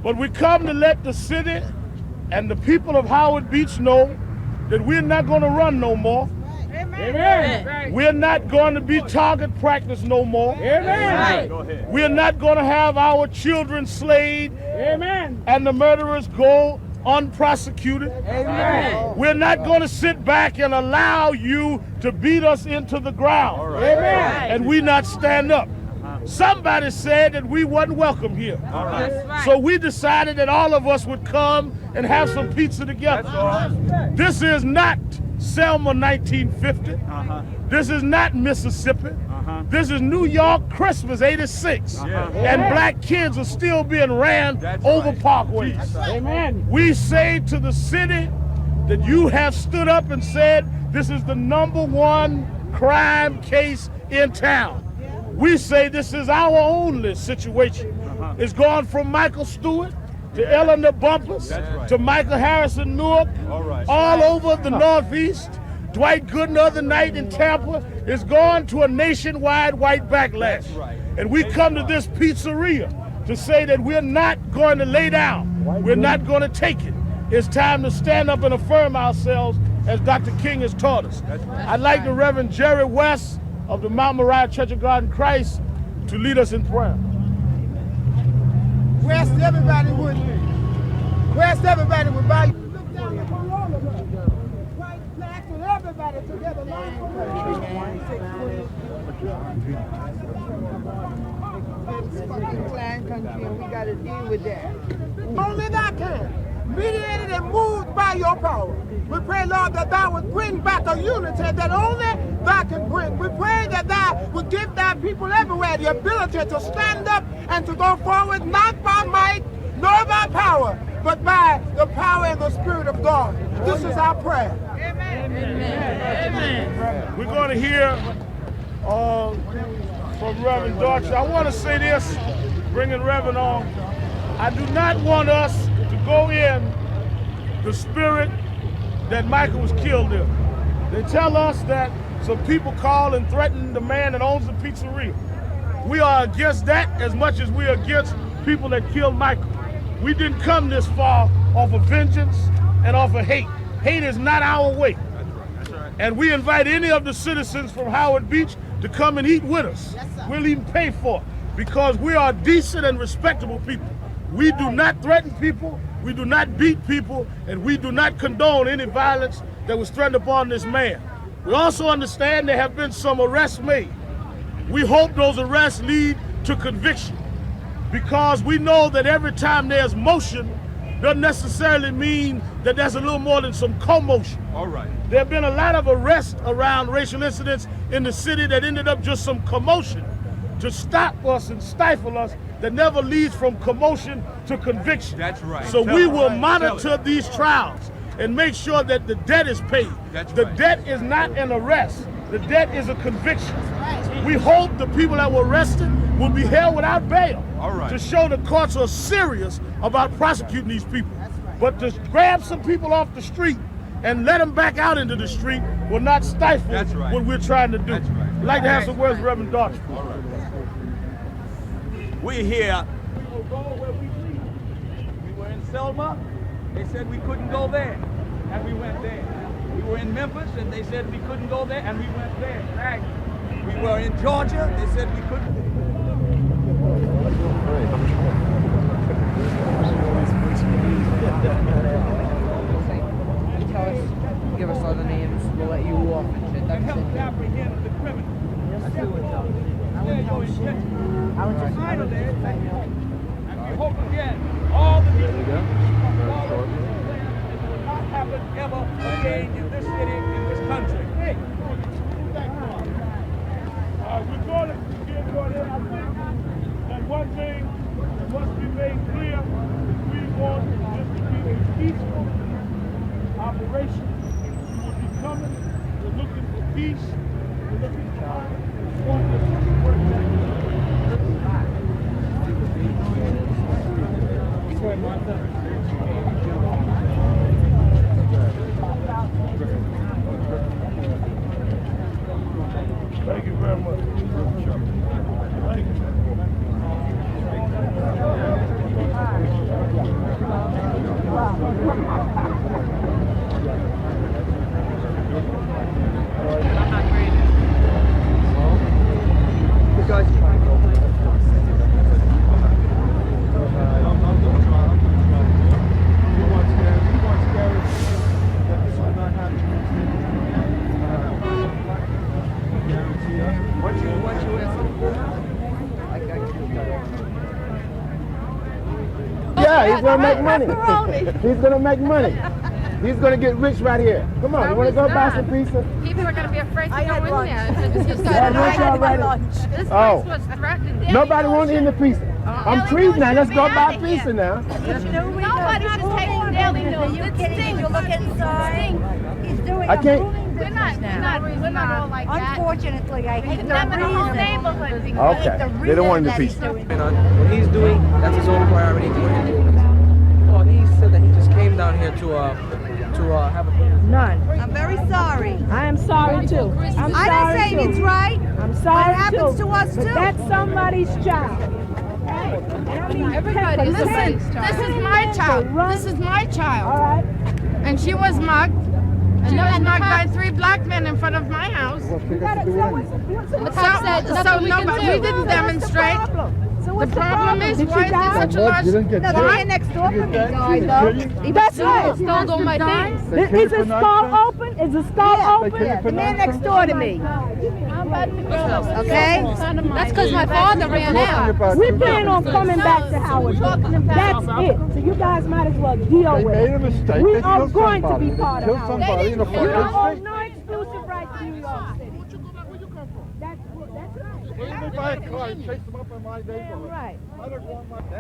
G: but we come to let the city and the people of Howard Beach know that we're not going to run no more.
J: Amen.
G: We're not going to be target practice no more.
J: Amen.
G: We're not going to have our children slayed.
J: Amen.
G: And the murderers go unprosecuted.
J: Amen.
G: We're not going to sit back and allow you to beat us into the ground.
J: Amen.
G: And we not stand up. Somebody said that we wasn't welcome here. So we decided that all of us would come and have some pizza together. This is not Selma 1950. This is not Mississippi. This is New York Christmas 86. And black kids are still being ran over parkways.
J: Amen.
G: We say to the city that you have stood up and said this is the #1 crime case in town. We say this is our only situation. It's gone from Michael Stewart to Eleanor Bumpers to Michael Harrison Newark, all over the Northeast. Dwight Gooden the other night in Tampa is gone to a nationwide white backlash. And we come to this pizzeria to say that we're not going to lay down. We're not going to take it. It's time to stand up and affirm ourselves as Dr. King has taught us. I'd like the Reverend Jerry West of the Mount Moriah Church of God in Christ to lead us in prayer.
C: West, everybody would. West, everybody would buy you. White, black, and everybody together. It's fucking Klan country, and we got to deal with that. Only that can. Mediated and moved by your power. We pray, Lord, that thou would bring back a unity that only thou can bring. We pray that thou would give thy people everywhere the ability to stand up and to go forward, not by might nor by power, but by the power and the Spirit of God. This is our prayer. Amen.
G: Amen. We're going to hear from Reverend Dortch. I want to say this, bringing Reverend on. I do not want us to go in the spirit that Michael was killed in. They tell us that some people call and threaten the man that owns the pizzeria. We are against that as much as we are against people that killed Michael. We didn't come this far off of vengeance and off of hate. Hate is not our way. That's right. And we invite any of the citizens from Howard Beach to come and eat with us. We'll even pay for it because we are decent and respectable people. We do not threaten people, we do not beat people, and we do not condone any violence that was threatened upon this man. We also understand there have been some arrests made. We hope those arrests lead to conviction because we know that every time there's motion doesn't necessarily mean that there's a little more than some commotion.
U: All right.
G: There have been a lot of arrests around racial incidents in the city that ended up just some commotion to stop us and stifle us that never leads from commotion to conviction.
U: That's right.
G: So we will monitor these trials and make sure that the debt is paid. The debt is not an arrest. The debt is a conviction. We hope the people that were arrested will be held without bail to show the courts are serious about prosecuting these people. But to grab some people off the street and let them back out into the street will not stifle what we're trying to do. I'd like to have some words with Reverend Dortch.
P: We're here. We were in Selma. They said we couldn't go there, and we went there. We were in Memphis, and they said we couldn't go there, and we went there. Right. We were in Georgia. They said we couldn't.
B: give us all the names, we'll let you walk and shit. That's
J: help
B: it.
J: apprehend the criminal.
B: Yes, sir. I would tell shit. I would just
J: And we hope again, all the people will not happen ever again in this city, in this country. We're going to begin going in. I think that one thing that must be made clear is we want this to be a peaceful operation. We will be coming. We're looking for peace. We're looking for harmony. We want this to work Thank you very much. Thank you.
C: Yeah, he's gonna make money. He's gonna make money. He's gonna get rich right here. Come on, you wanna go buy some pizza?
K: People are going to be afraid to go in there. This
C: Oh.
K: place was threatened.
C: Nobody wants to eat the pizza. I'm treating now. Let's go buy pizza now.
K: Nobody's taking daily news. It stinks. You look inside. He's doing
C: I can't.
K: We're not all like that.
M: Unfortunately, I hate
K: Them in the whole neighborhood.
C: Okay. They don't want the pizza.
B: What he's doing, that's his own priority to him. Oh, he said that he just came down here to have a...
M: None. I'm very sorry.
J: I am sorry too. I'm
M: I
J: sorry
M: didn't say
J: too.
M: it's right.
J: I'm sorry
M: It happens
J: too.
M: to us
J: But
M: too.
J: that's somebody's child.
K: Everybody, listen, this is my child. This is my child.
J: All right.
K: And she was mugged. She was mugged by 3 black men in front of my house.
J: The cop said
K: So nobody, we didn't demonstrate. The problem is, why is there such a large...
M: The man next door from me died though.
J: That's right.
K: Stole all my things.
J: Is his skull open? Is the skull open?
M: Yeah, the man next door to me. Okay?
K: That's because my father ran out.
J: We plan on coming back to Howard. That's it. So you guys might as well deal with it. We are going to be part of Howard. You don't own no exclusive right to New York City. That's right.
R: They buy a car and chase them up in my neighborhood.
J: Right.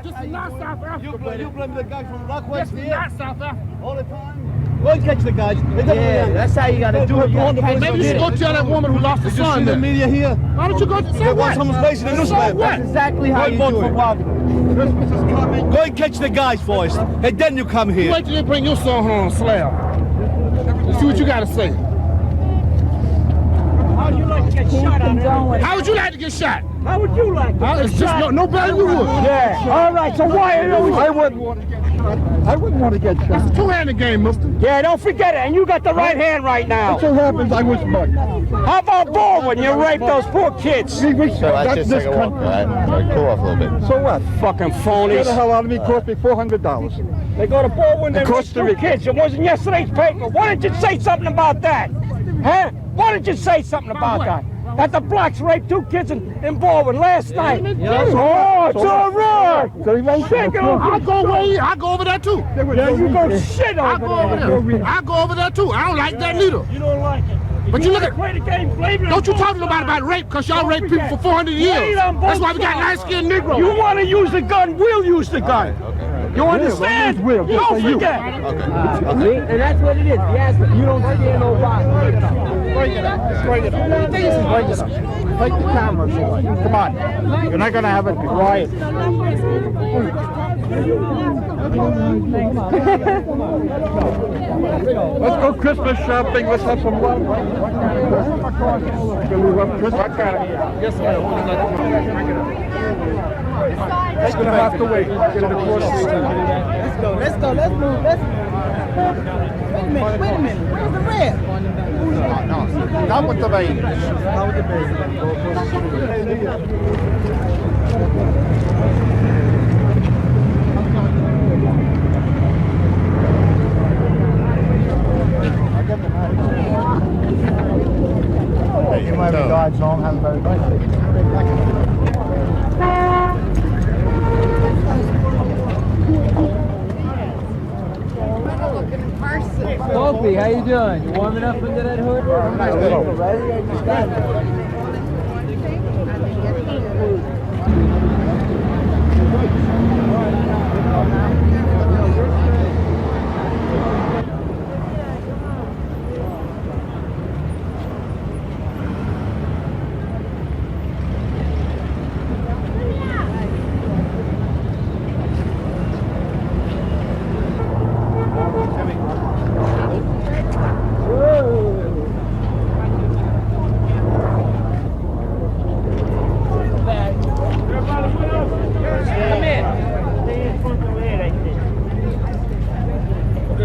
R: This is not South Africa.
S: You blame the guy from Rockaway.
R: This is not South Africa.
S: All the time. Go and catch the guys.
B: Yeah, that's how you gotta do it.
R: Maybe you should go tell that woman who lost her son
S: in the
R: there.
S: media here.
R: Why don't you go to say what?
S: Someone's facing the news.
R: So what?
B: Exactly how you do it.
S: Christmas is coming. Go and catch the guys first, and then you come here.
R: Wait till you bring your son home on a slab. Let's see what you got to say.
J: How would you like to get shot on there?
R: How would you like to get shot?
J: How would you like to get
R: It's just
J: shot?
R: no better you would.
J: Yeah. All right, so why?
R: I wouldn't want to get shot. I wouldn't want to get shot. It's a two-handed game, mister.
J: Yeah, don't forget it. And you got the right hand right now.
R: It so happens I was mugged.
J: How about Baldwin? You raped those poor kids.
R: So let's just take a walk, right?
N: Cool off a little bit.
R: So what?
J: Fucking
R: Get
J: phonies.
R: the hell out of me. Cost me $400.
J: They go to Baldwin, they rape
R: Costa
J: 2
R: Rica.
J: kids. It wasn't yesterday's paper. Why didn't you say something about that? Huh? Why didn't you say something about that? That the blacks raped 2 kids in Baldwin last night. Oh, it's all right. Shake it off.
R: I'll go over there too.
J: Yeah, you go shit over there.
R: I'll go over there too. I don't like that neither.
J: You don't like it.
R: But you look at,
J: play the game,
R: don't you talk about rape, because y'all rape people for 400 years. That's why we got light-skinned Negroes.
J: You want to use the gun, we'll use the gun. You understand? Don't forget.
B: See? And that's what it is. You don't scare nobody.
R: Bring it up. Bring it up. Bring it up. Take the camera. Come on. You're not going to have it quiet. Let's go Christmas shopping. Let's have some love. Can we love Christmas? Yes, It's going to have to wait. Get it across the street.
B: Let's go. Let's move. Wait a minute. Where's the red?
R: No, not with the baby.
B: Not with the baby.
R: You might be dodging home, have a better night.
B: Sophie, how you doing? You warming up under that hood?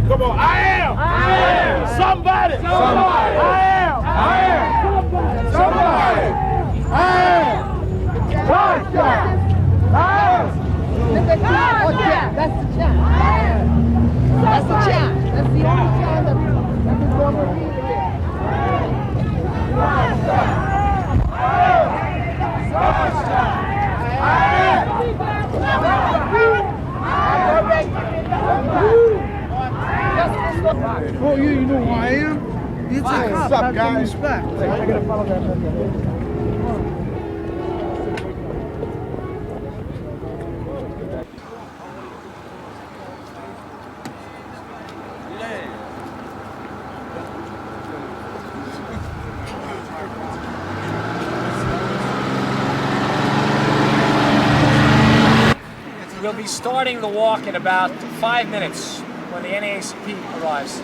J: Come on, I am. Somebody. I am. Somebody. I am. Touchdown. I am.
C: That's the chant. That's the chant. That's the only chant that is going to be here.
J: Oh, you know who I am? It's a cop.
R: What's up, guys?
J: Respect.
R: I gotta follow that.
E: We'll be starting the walk in about 5 minutes when the NAACP arrives.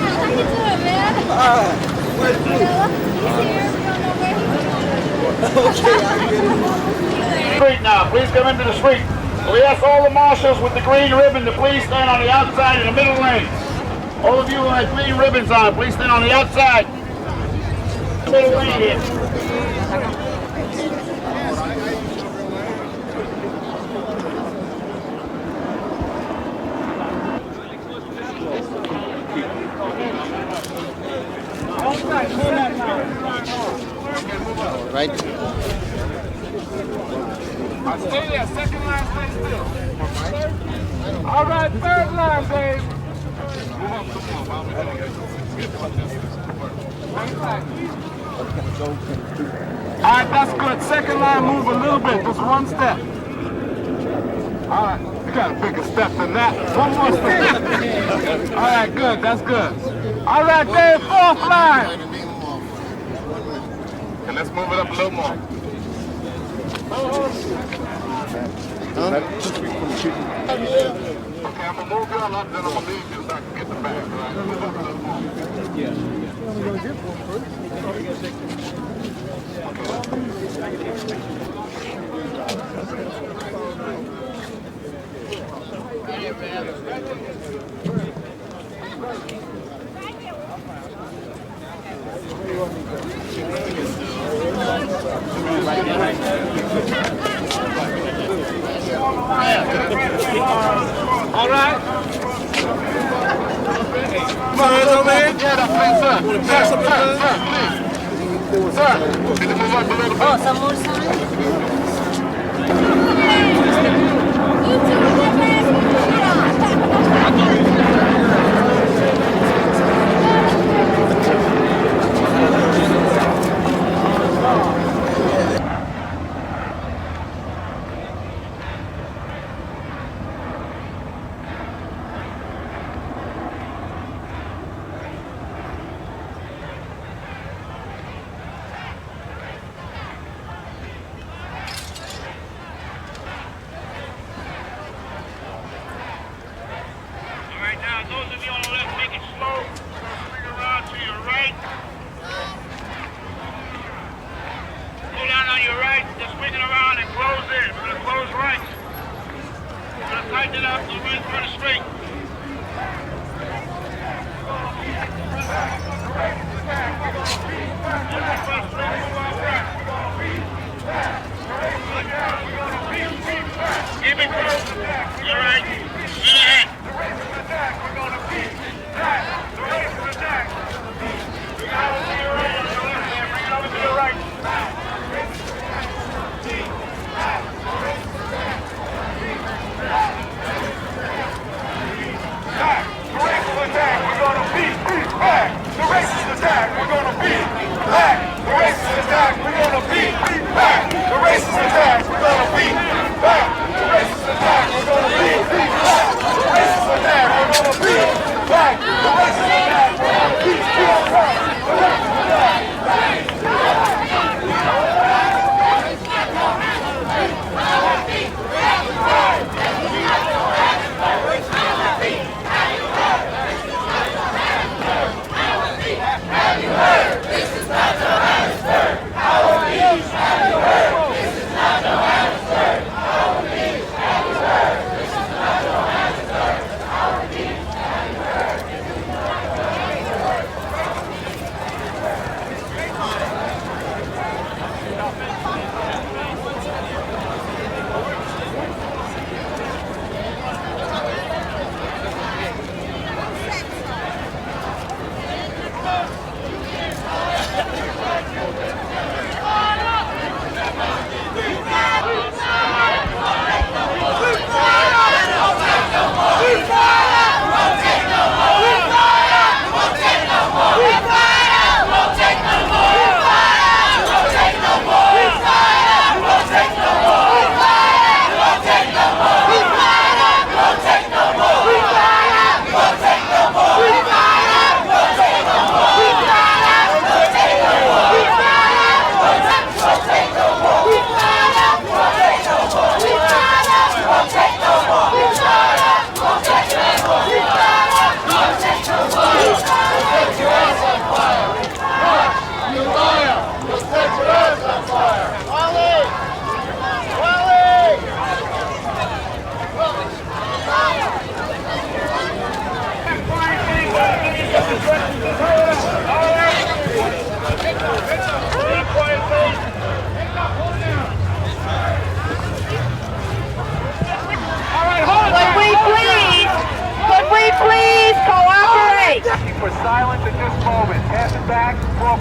K: How you doing, man?
J: Street now, please come into the street. We ask all the marshals with the green ribbon to please stand on the outside in the middle lane. All of you who have green ribbons on, please stand on the outside. Middle lane here.
R: Right?
J: Stay there, second line, stay still. All right, third line, babe. All right, that's good. Second line, move a little bit, just one step. All right, you got a bigger step than that. One more step. All right, good, that's good. All right, Dave, fourth line. Okay, let's move it up a little more. Okay, I'm gonna move y'all up, then I'm gonna leave you so I can get the bag, all right? Move up a little more. All right. Come on, over here. Yeah, that's please, sir. Sir, please. Sir, can you move up a little bit? Oh, some more signs? Keep it close. You're right. You're ahead.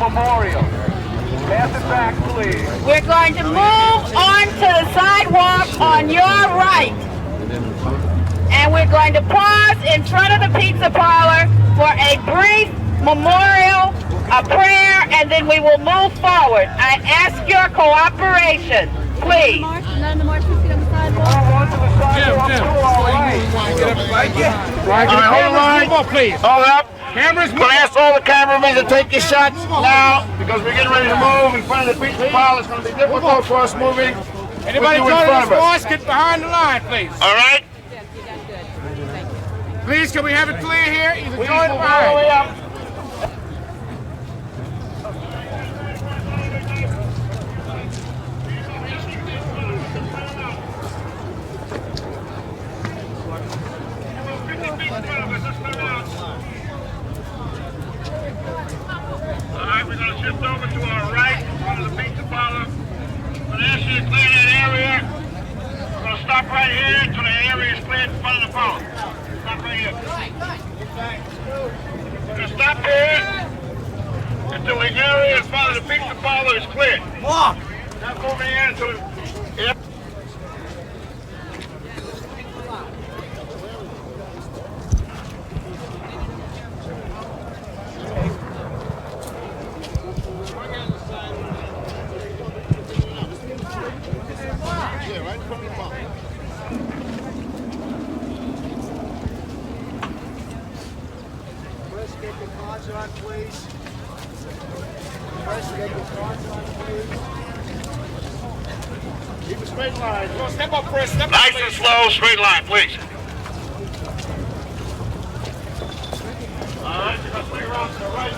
L: memorial. Pass it back, please.
K: We're going to move on to the sidewalk on your right. And we're going to pause in front of the pizza parlor for a brief memorial, a prayer, and then we will move forward. I ask your cooperation, please.
L: None of the march feet on the sidewalk.
C: Hold on, please. Hold up. Cameras, we'll ask all the cameramen to take your shots now because we're getting ready to move in front of the pizza parlor. It's going to be difficult for us moving. Anybody joining us, boss, get behind the line, please. All right. Please, can we have it clear here? Either join all the way up. Alright, we're going to shift over to our right in front of the pizza parlor. We're going to ask you to clear that area. We're going to stop right here until the area is cleared in front of the phone. Stop right here. We're going to stop here until the area in front of the pizza parlor is cleared. Walk! Not moving here until... Yep. Keep a straight line. Come on, step up, Chris. Step up, nice and slow, straight line, please. All right, you're going to swing around to the right.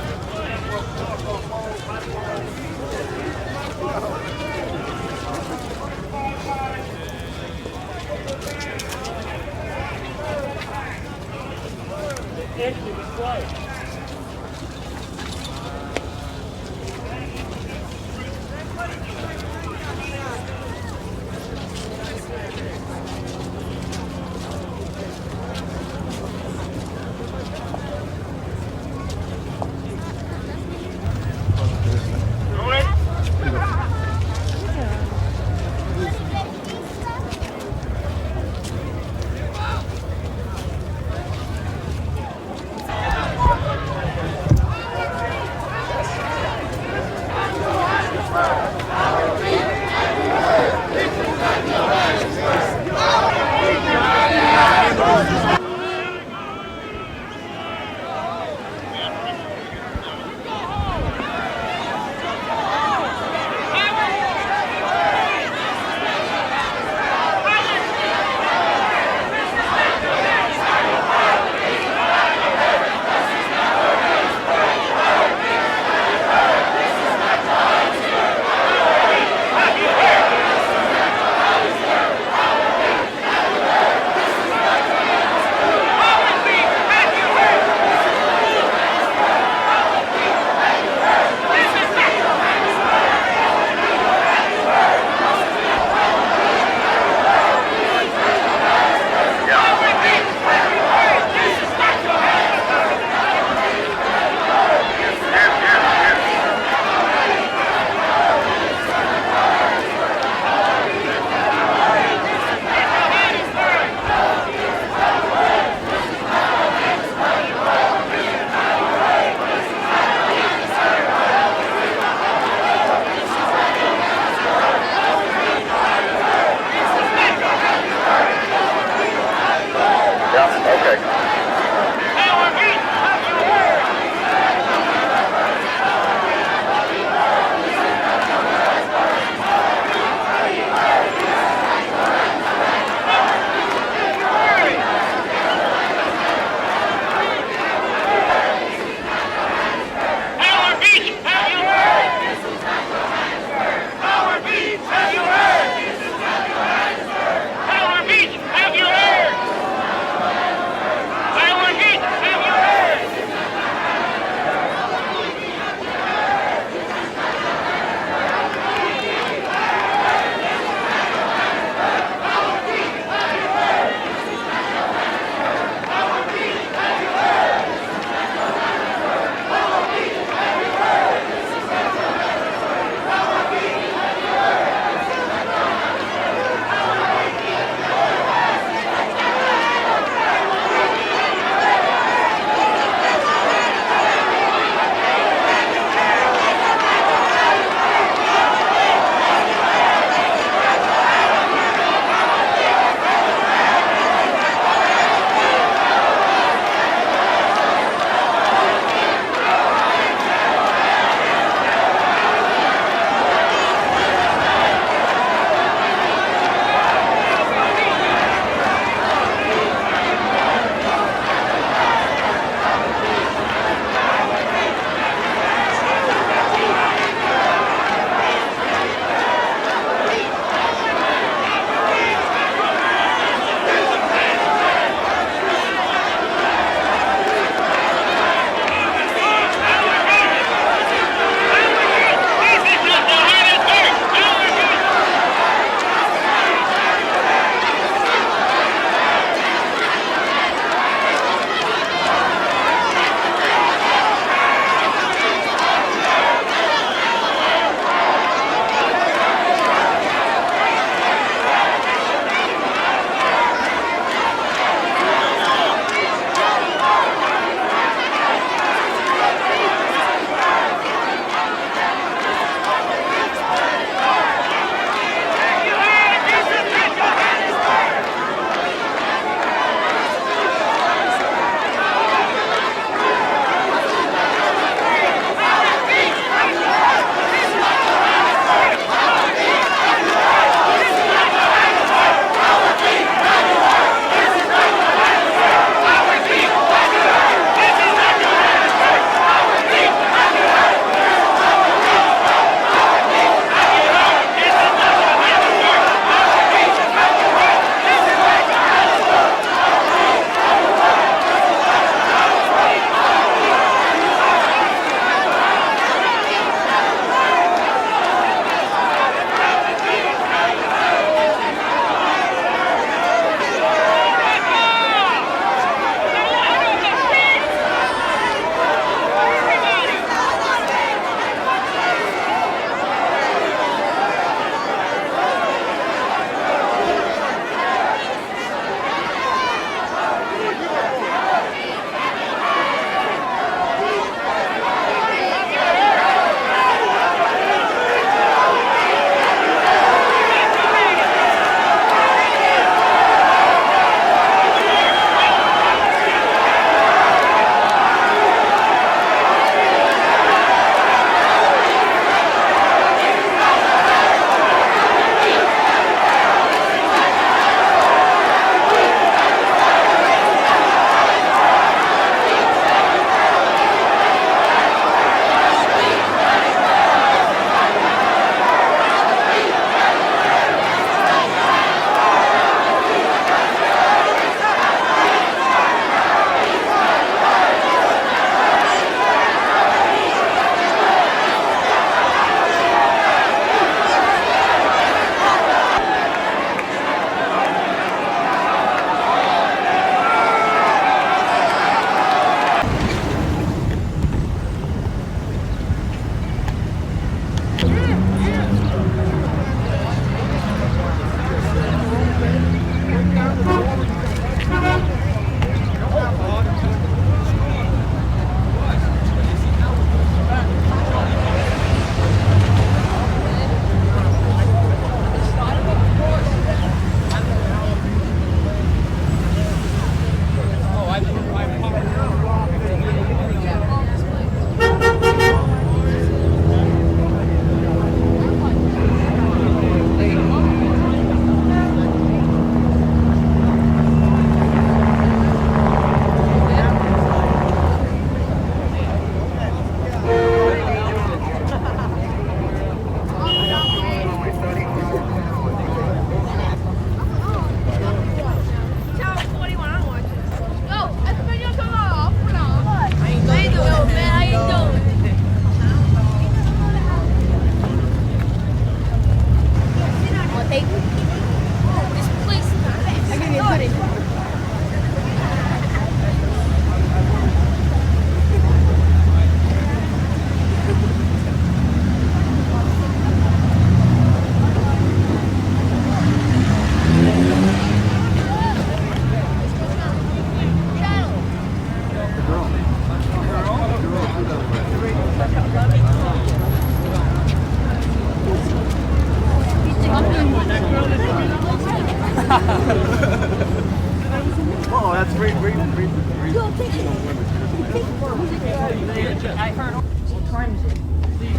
P: I heard. What time is it?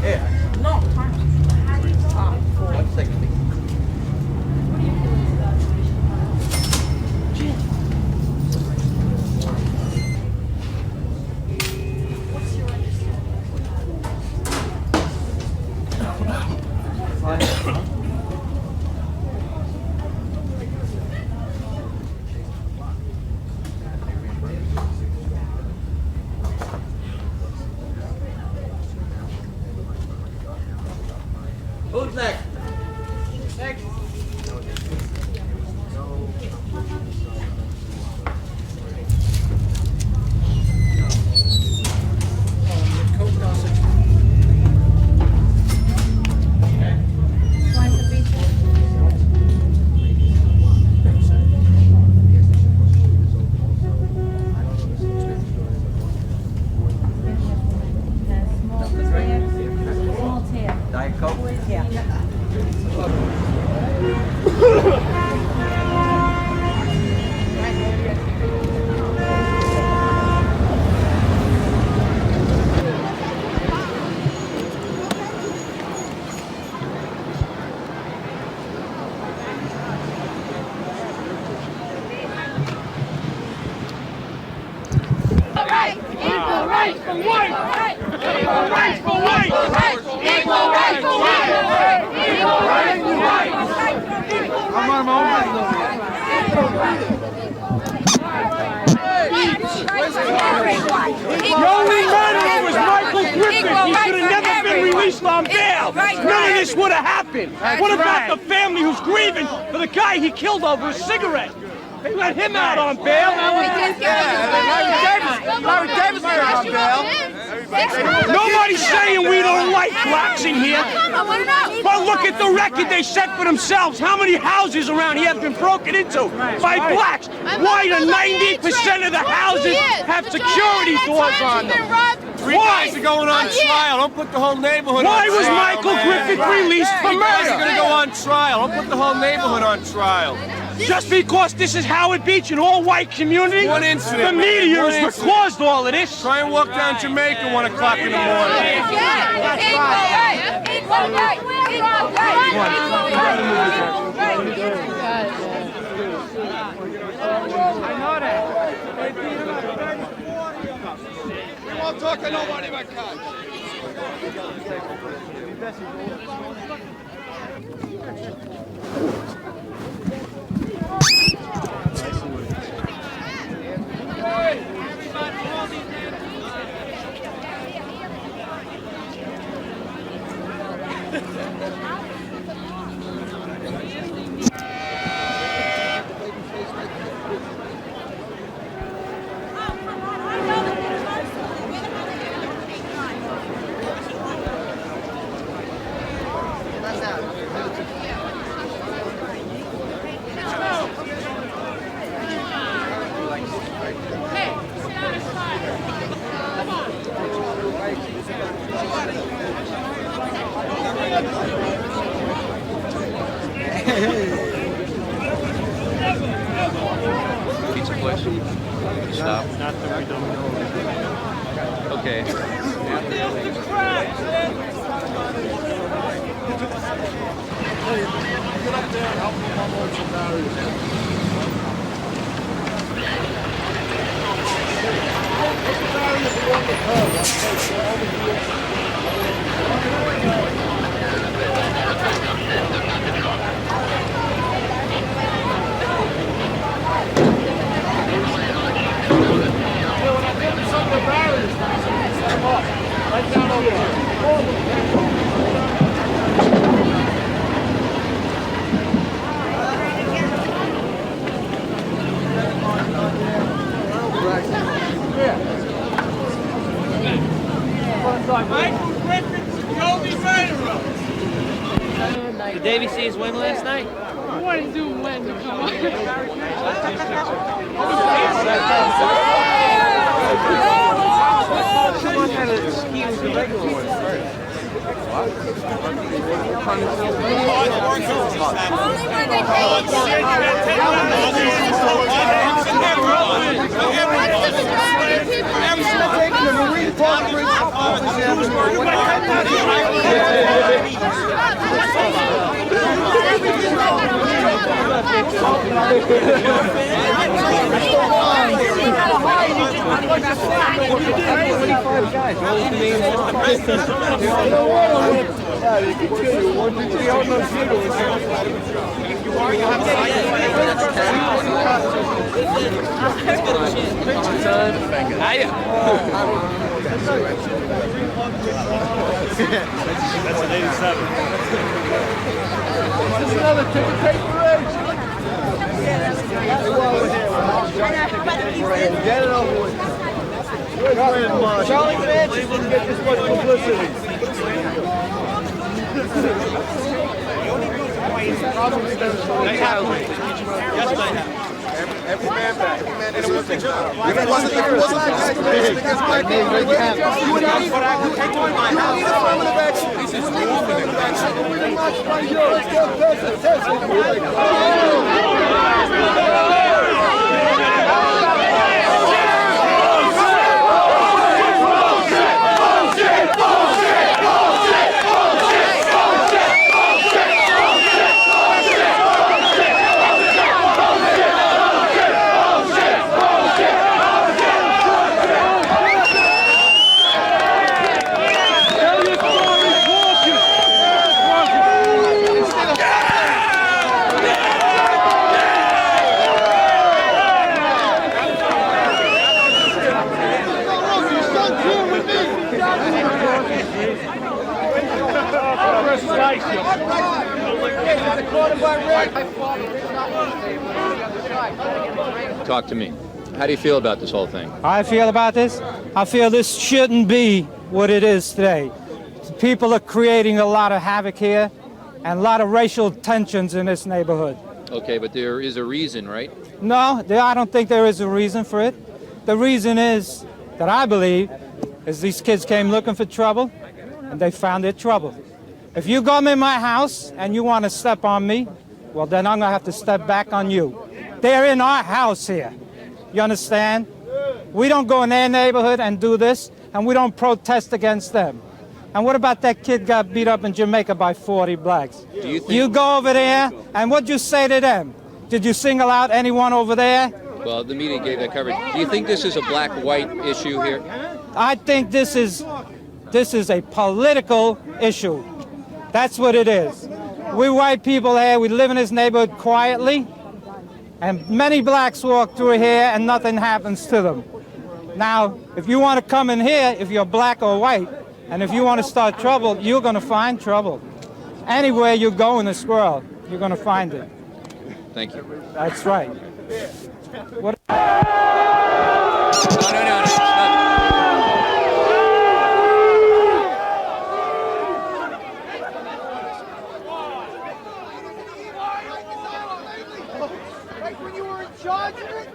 P: Yeah. No, time. 1 second. Who's next? Next. Diet Coke? Yeah.
J: Equal rights for white! Equal rights for white! Equal rights for white! Equal rights for white! I'm on my own business over here.
N: The only murderer was Michael Griffith. He should have never been released on bail. None of this would have happened. What about the family who's grieving for the guy he killed over a cigarette? They let him out on bail.
J: Larry Davis got on bail.
N: Nobody's saying we don't like blacks in here. But look at the record they set for themselves. How many houses around here have been broken into by blacks? Why do 90% of the houses have security doors on them?
J: Three guys are going on trial. Don't put the whole neighborhood on trial.
N: Why was Michael Griffith released for murder?
J: Guys are going to go on trial. Don't put the whole neighborhood on trial.
N: Just because this is Howard Beach, an all-white community?
J: One incident.
N: The media is what caused all of this.
J: Try and walk down Jamaica 1 o'clock in the morning.
K: Equal right! Equal right! Equal
J: I know that. We won't talk to nobody but cops.
Q: Pizza place? Stop.
J: Not that we don't know.
Q: Okay.
J: Get up there and help me unload some barriers. Put the barriers along the curb. Some of the barriers, come up. Right down over here.
N: Michael Griffith's the only murderer.
B: Did Davey see his win last night?
L: What did you win to come on?
B: Someone had a ski with the regular one.
J: Every That's an 87.
C: This is another ticket tape parade. Get it over with. Charlie Manson didn't get this much publicity.
J: Yes, they have.
C: Every man back. Every man is with the job.
J: If it wasn't black people, you would not affirmative action. You would need affirmative action. We did not find yours.
Q: Talk to me. How do you feel about this whole thing?
A: I feel about this? I feel this shouldn't be what it is today. People are creating a lot of havoc here and a lot of racial tensions in this neighborhood.
Q: Okay, but there is a reason, right?
A: No, I don't think there is a reason for it. The reason is, that I believe, is these kids came looking for trouble and they found their trouble. If you come in my house and you want to step on me, well, then I'm going to have to step back on you. They're in our house here. You understand? We don't go in their neighborhood and do this, and we don't protest against them. And what about that kid got beat up in Jamaica by 40 blacks?
Q: Do you think
A: you go over there, and what'd you say to them? Did you single out anyone over there?
Q: Well, the media gave that coverage. Do you think this is a black-white issue here?
A: I think this is a political issue. That's what it is. We white people here, we live in this neighborhood quietly, and many blacks walk through here and nothing happens to them. Now, if you want to come in here, if you're black or white, and if you want to start trouble, you're going to find trouble. Anywhere you go in this world, you're going to find it.
Q: Thank you.
A: That's right. What?
C: Like when you were in charge of it?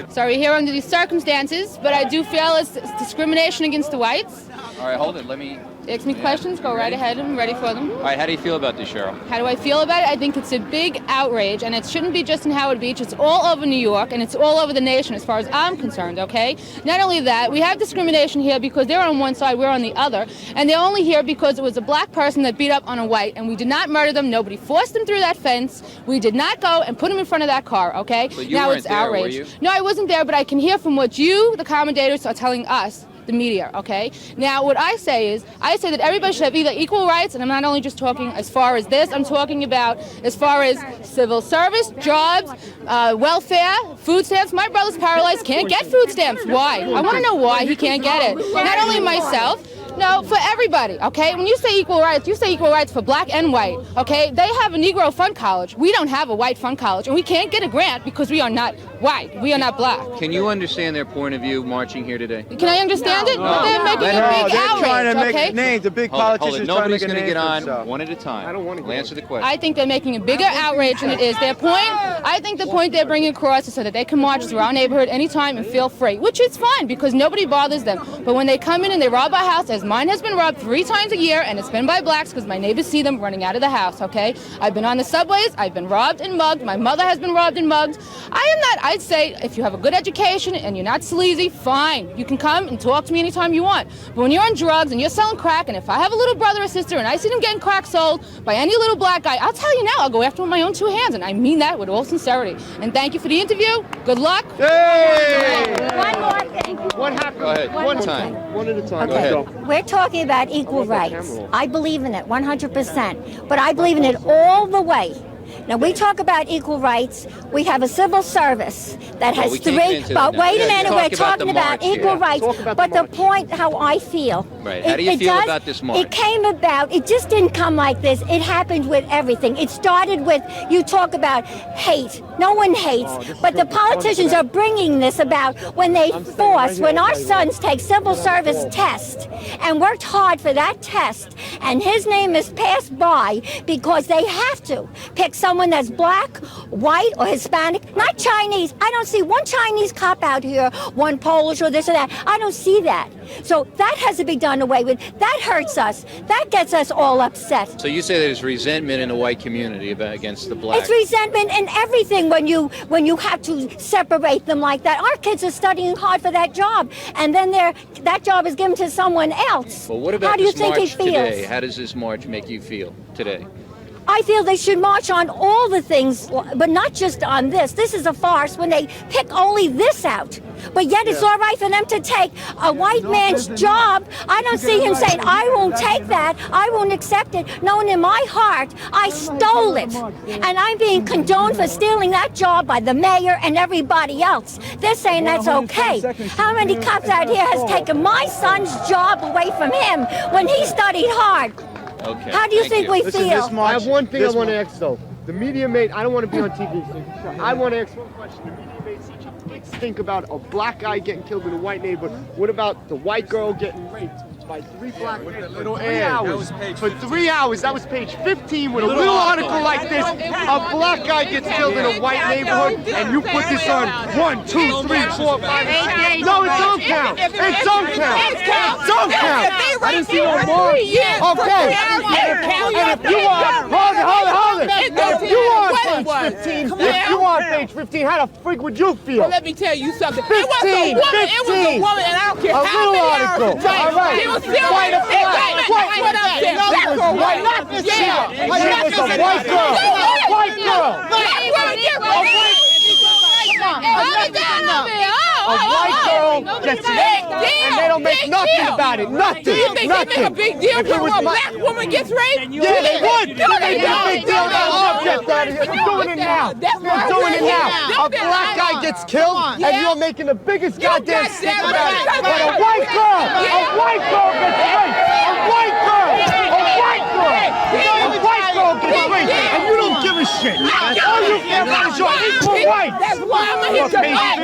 T: So we're here under these circumstances, but I do feel it's discrimination against the whites.
Q: All right, hold it. Let me...
T: Ask me questions, go right ahead. I'm ready for them.
Q: All right, how do you feel about this, Cheryl?
T: How do I feel about it? I think it's a big outrage, and it shouldn't be just in Howard Beach. It's all over New York, and it's all over the nation as far as I'm concerned, okay? Not only that, we have discrimination here because they're on one side, we're on the other, and they're only here because it was a black person that beat up on a white, and we did not murder them. Nobody forced them through that fence. We did not go and put them in front of that car, okay?
Q: But you
T: now
Q: weren't
T: it's
Q: there,
T: outrage.
Q: were you?
T: No, I wasn't there, but I can hear from what you, the commentators, are telling us, the media, okay? Now, what I say is, I say that everybody should have either equal rights, and I'm not only just talking as far as this, I'm talking about as far as civil service, jobs, welfare, food stamps. My brother's paralyzed, can't get food stamps. Why? I want to know why he can't get it. Not only myself, no, for everybody, okay? When you say equal rights for black and white, okay? They have a Negro fund college. We don't have a white fund college, and we can't get a grant because we are not white. We are not black.
Q: Can you understand their point of view marching here today?
T: Can I understand it?
Q: No.
T: They're making a big outrage,
I: trying to make
T: okay?
I: names. The big
Q: Hold it.
I: politicians
Q: Nobody's
I: trying to
Q: going to
I: make a
Q: get
I: name
Q: on
I: for themselves.
Q: one at a time. I don't want to answer the question.
T: I think they're making a bigger outrage than it is. Their point, I think the point they're bringing across is so that they can march through our neighborhood anytime and feel free, which is fine because nobody bothers them. But when they come in and they rob our house, it has mine has been robbed 3 times a year, and it's been by blacks because my neighbors see them running out of the house, okay? I've been on the subways, I've been robbed and mugged, my mother has been robbed and mugged. I'd say, if you have a good education and you're not sleazy, fine. You can come and talk to me anytime you want. But when you're on drugs and you're selling crack, and if I have a little brother or sister and I see them getting crack sold by any little black guy, I'll tell you now, I'll go after him with my own 2 hands, and I mean that with all sincerity. And thank you for the interview. Good luck.
D: Hey!
M: One more thing.
D: What happened?
Q: Go ahead.
D: One
Q: time.
D: One at a time.
M: Okay,
D: Go ahead.
M: we're talking about equal rights. I believe in it 100%, but I believe in it all the way. Now, we talk about equal rights. We have a civil service that has
Q: we can't get into
M: but
Q: that.
M: wait a
Q: Yeah,
M: minute,
Q: talk
M: we're
Q: about
M: talking
Q: the
M: about
Q: march,
M: equal
Q: yeah.
M: rights.
D: Talk about
M: But
D: the
M: the point, how I feel.
Q: Right. How do you feel about this march?
M: It came about, it just didn't come like this. It happened with everything. It started with, you talk about hate. No one hates, but the politicians are bringing this about when they force, when our sons take civil service test and worked hard for that test, and his name is passed by because they have to pick someone that's black, white, or Hispanic, not Chinese. I don't see one Chinese cop out here, one Polish or this or that. I don't see that. So that has to be done away with. That hurts us. That gets us all upset.
Q: So you say there's resentment in the white community against the black.
M: It's resentment in everything when you have to separate them like that. Our kids are studying hard for that job, and then that job is given to someone else.
Q: Well, what about
M: How do you
Q: this
M: think
Q: march
M: he feels?
Q: today? How does this march make you feel today?
M: I feel they should march on all the things, but not just on this. This is a farce when they pick only this out. But yet it's all right for them to take a white man's job. I don't see him saying, I won't take that. I won't accept it. Knowing in my heart, I stole it. And I'm being condoned for stealing that job by the mayor and everybody else. They're saying that's okay. How many cops out here has taken my son's job away from him when he studied hard?
Q: Okay.
M: How do you think we
D: Listen,
M: feel?
D: I have one thing I want to ask, though. The media made, I don't want to be on TV, so I want to ask one question. The media made such a big stink about a black guy getting killed in a white neighborhood. What about the white girl getting raped by 3 black men for 3 hours? For 3 hours, that was page 15 with a little article like this. A black guy gets killed in a white neighborhood, and you put this on 1, 2, 3, 4, 5. No, it don't count. It don't count. It don't count. I didn't see no more. Okay. And if you want, hold it. And if you on page 15, how the freak would you feel?
C: Well, let me tell you something.
D: 15,
C: It was a woman, and I don't care
D: a
C: how
D: little
C: many hours
D: article.
C: it takes.
D: All right.
C: He was still
D: White or black?
C: What up there? Black or white?
D: Yeah. It was a white girl. White girl. A white girl gets raped, and they don't make nothing about it. Nothing.
C: Do you think they make a big deal when a black woman gets raped?
D: Yeah, they would. They make a big deal about the subject out of here. They're doing it now. They're doing it now. A black guy gets killed, and you're making the biggest goddamn stink about it. But a white girl gets raped. A white girl gets raped, and you don't give a shit. All you care about is your equal rights.
C: That's why I'm here to fight.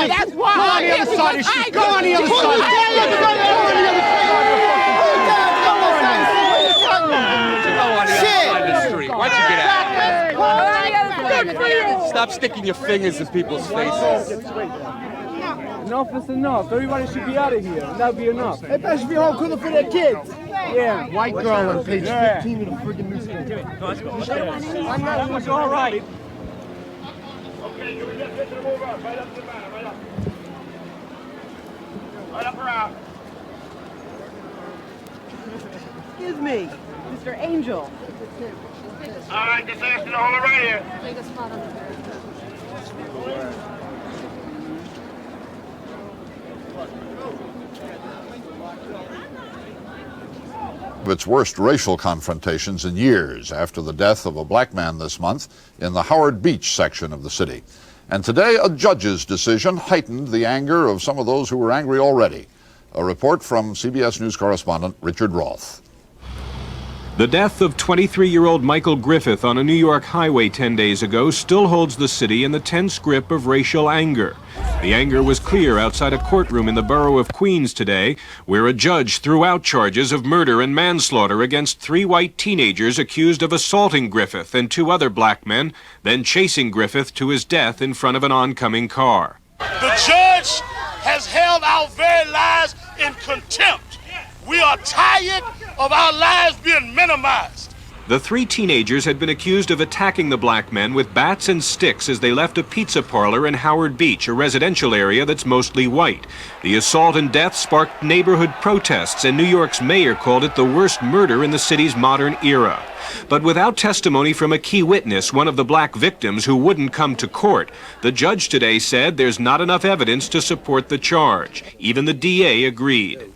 C: That's why
D: Go on the other side of the street. Go on the other side. Go on the other
Q: Shit! Why'd you get out of here? Stop sticking your fingers in people's faces.
B: Enough is enough. Everybody should be out of here. That'll be enough.
D: Everybody should be home cooking for their kids.
B: Yeah.
D: White girl on page 15 of the friggin' newspaper.
B: I'm not much all right.
J: Okay, you just get to the move up. Right up to the man. Right up. Right up around.
O: Excuse me, Mr. Angel.
J: All right, just ask you to hold it right here.
O: Take a spot on the bed.
W: Of its worst racial confrontations in years after the death of a black man this month in the Howard Beach section of the city. And today, a judge's decision heightened the anger of some of those who were angry already. A report from CBS News correspondent Richard Roth.
X: The death of 23-year-old Michael Griffith on a New York highway 10 days ago still holds the city in the tense grip of racial anger. The anger was clear outside a courtroom in the borough of Queens today, where a judge threw out charges of murder and manslaughter against 3 white teenagers accused of assaulting Griffith and 2 other black men, then chasing Griffith to his death in front of an oncoming car.
J: The judge has held our very lives in contempt. We are tired of our lives being minimized.
X: The three teenagers had been accused of attacking the black men with bats and sticks as they left a pizza parlor in Howard Beach, a residential area that's mostly white. The assault and death sparked neighborhood protests, and New York's mayor called it the worst murder in the city's modern era. But without testimony from a key witness, one of the black victims who wouldn't come to court, the judge today said there's not enough evidence to support the charge. Even the DA agreed.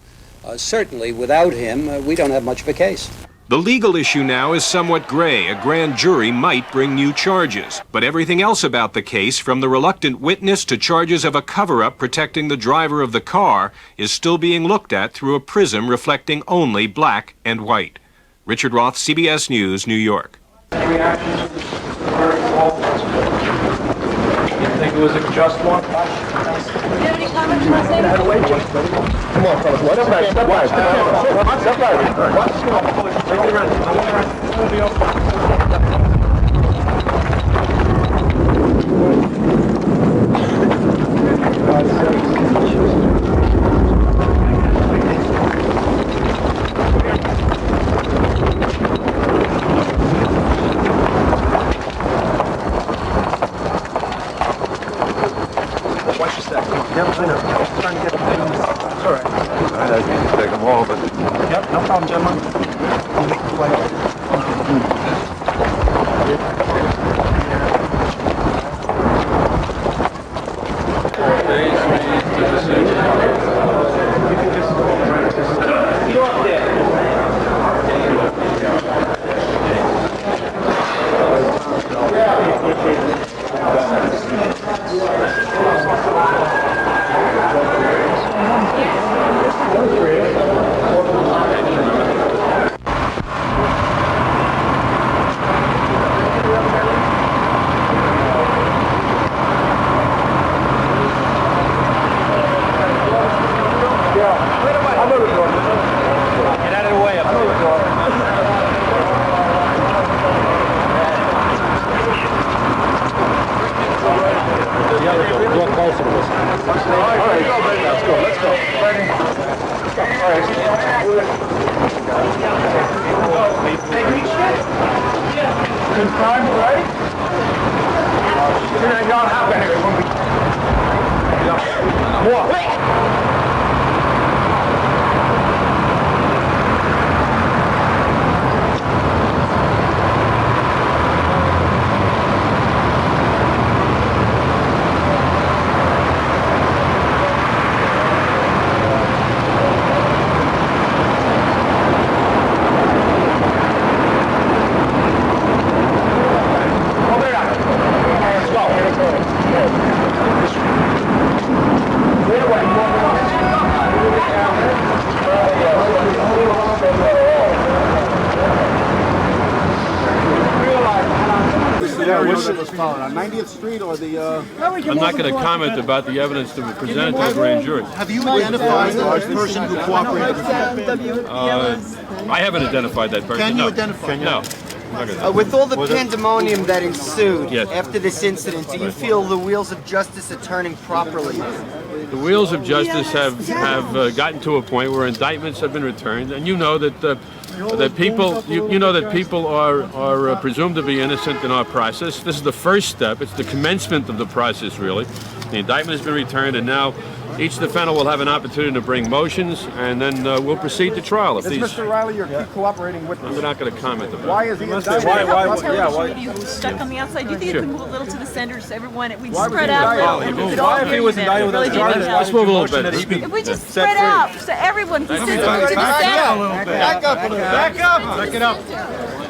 F: Certainly, without him, we don't have much of a case.
X: The legal issue now is somewhat gray. A grand jury might bring new charges. But everything else about the case, from the reluctant witness to charges of a cover-up protecting the driver of the car, is still being looked at through a prism reflecting only black and white. Richard Roth, CBS News, New York.
H: Reactions to the verdict of all parts. You think it was a just one?
K: Do you have any comments you want to say?
H: Come on, fellas. Step back. Step back. Step back. Watch the score. Take it around. Watch your step. Come on. Yep, I know. I'm trying to get them. It's all right. I can't take them all, but... Yep, no problem, gentlemen. I'll make the play.
U: On 90th Street or the...
V: I'm not going to comment about the evidence that was presented to the grand jury.
U: Have you identified the person who cooperated with you?
V: I haven't identified that person.
U: Can you
V: No.
U: identify?
V: No.
Y: With all the pandemonium that ensued
V: Yes.
Y: after this incident, do you feel the wheels of justice are turning properly?
V: The wheels of justice have gotten to a point where indictments have been returned, and you know that people are presumed to be innocent in our process. This is the first step. It's the commencement of the process, really. The indictment has been returned, and now each defendant will have an opportunity to bring motions, and then we'll proceed to trial. If
U: Is
V: these,
U: Mr. Riley your key cooperating witness?
V: I'm not going to comment about.
U: Why is he indicted?
Z: Television media stuck on the outside. Do you think
V: Sure.
Z: you can move a little to the center so everyone, we
U: Why was
Z: spread
U: he
Z: out a
U: indicted?
Z: little?
V: He
Z: and
V: moved.
Z: we could all
V: Why if he
Z: hear
V: was
Z: them.
V: indicted
Z: It
V: without
Z: really didn't
V: charges,
Z: help.
V: let's move a little bit.
Z: If we just spread out so everyone can sit to the center.
U: Back up a little. Back up. Back it up.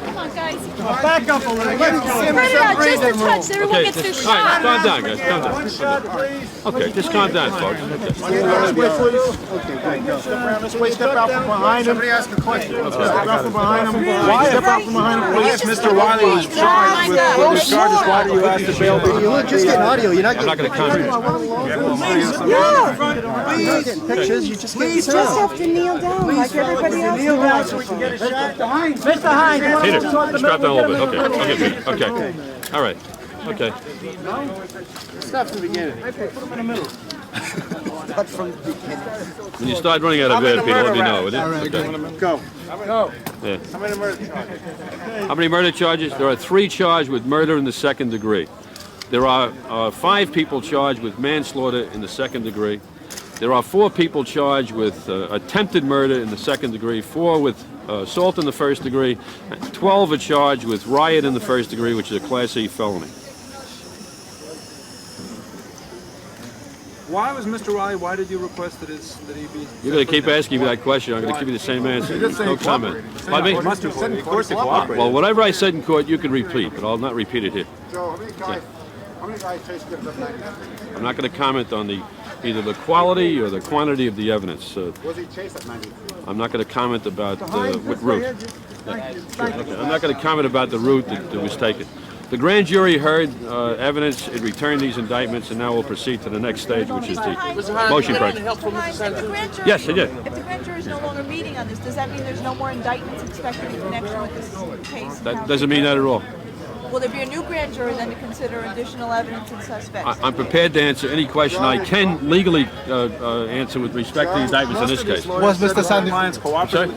Z: Come on, guys.
U: Back up a little. Let's go.
Z: Spread it out just a touch so everyone
V: Okay,
Z: gets their
V: just, all right,
Z: shot.
V: calm down, guys. Calm down. Okay, just calm down, folks.
U: This way, step out from behind him. Somebody ask a question. Step out from behind him. Step out from behind him.
Z: If Mr. Riley was charged with
U: those charges, why do you ask to bail? You're just getting audio. You're not
V: I'm not going to comment.
U: getting pictures. You just
M: You just have to kneel down like everybody else.
U: kneel down so we can get a shot.
M: Mr. Hines,
V: Peter, just drop down a little bit. Okay, Peter. Okay. All right. Okay.
U: Stop from the beginning. Put him in the middle.
Y: Start from the beginning.
V: When you start running out of bed, Peter, let me know. Would you?
U: All right,
V: Okay.
U: go. Go.
V: Yeah.
U: How many murder charges?
V: How many murder charges? There are 3 charged with murder in the 2nd degree. There are 5 people charged with manslaughter in the 2nd degree. There are 4 people charged with attempted murder in the 2nd degree, 4 with assault in the 1st degree, 12 are charged with riot in the 1st degree, which is a Class E felony.
H: Why was Mr. Riley, why did you request that he be...
V: You're going to keep asking me that question. I'm going to give you the same answer. No comment. Pardon me?
H: Of course he cooperated.
V: Well, whatever I said in court, you can repeat, but I'll not repeat it here.
U: Joe, how many guys chased Griffith at night?
V: I'm not going to comment on either the quality or the quantity of the evidence.
U: Was he chased at 90?
V: I'm not going to comment about what route. Okay. I'm not going to comment about the route that was taken. The grand jury heard evidence, it returned these indictments, and now we'll proceed to the next stage, which is the motion practice. Yes, I did.
Z: If the grand jury is no longer meeting on this, does that mean there's no more indictments expected in connection with this case?
V: That doesn't mean that at all.
Z: Will there be a new grand jury then to consider additional evidence and suspects?
V: I'm prepared to answer any question I can legally answer with respect to the indictments in this case.
U: Was Mr. Sandy
V: Sorry?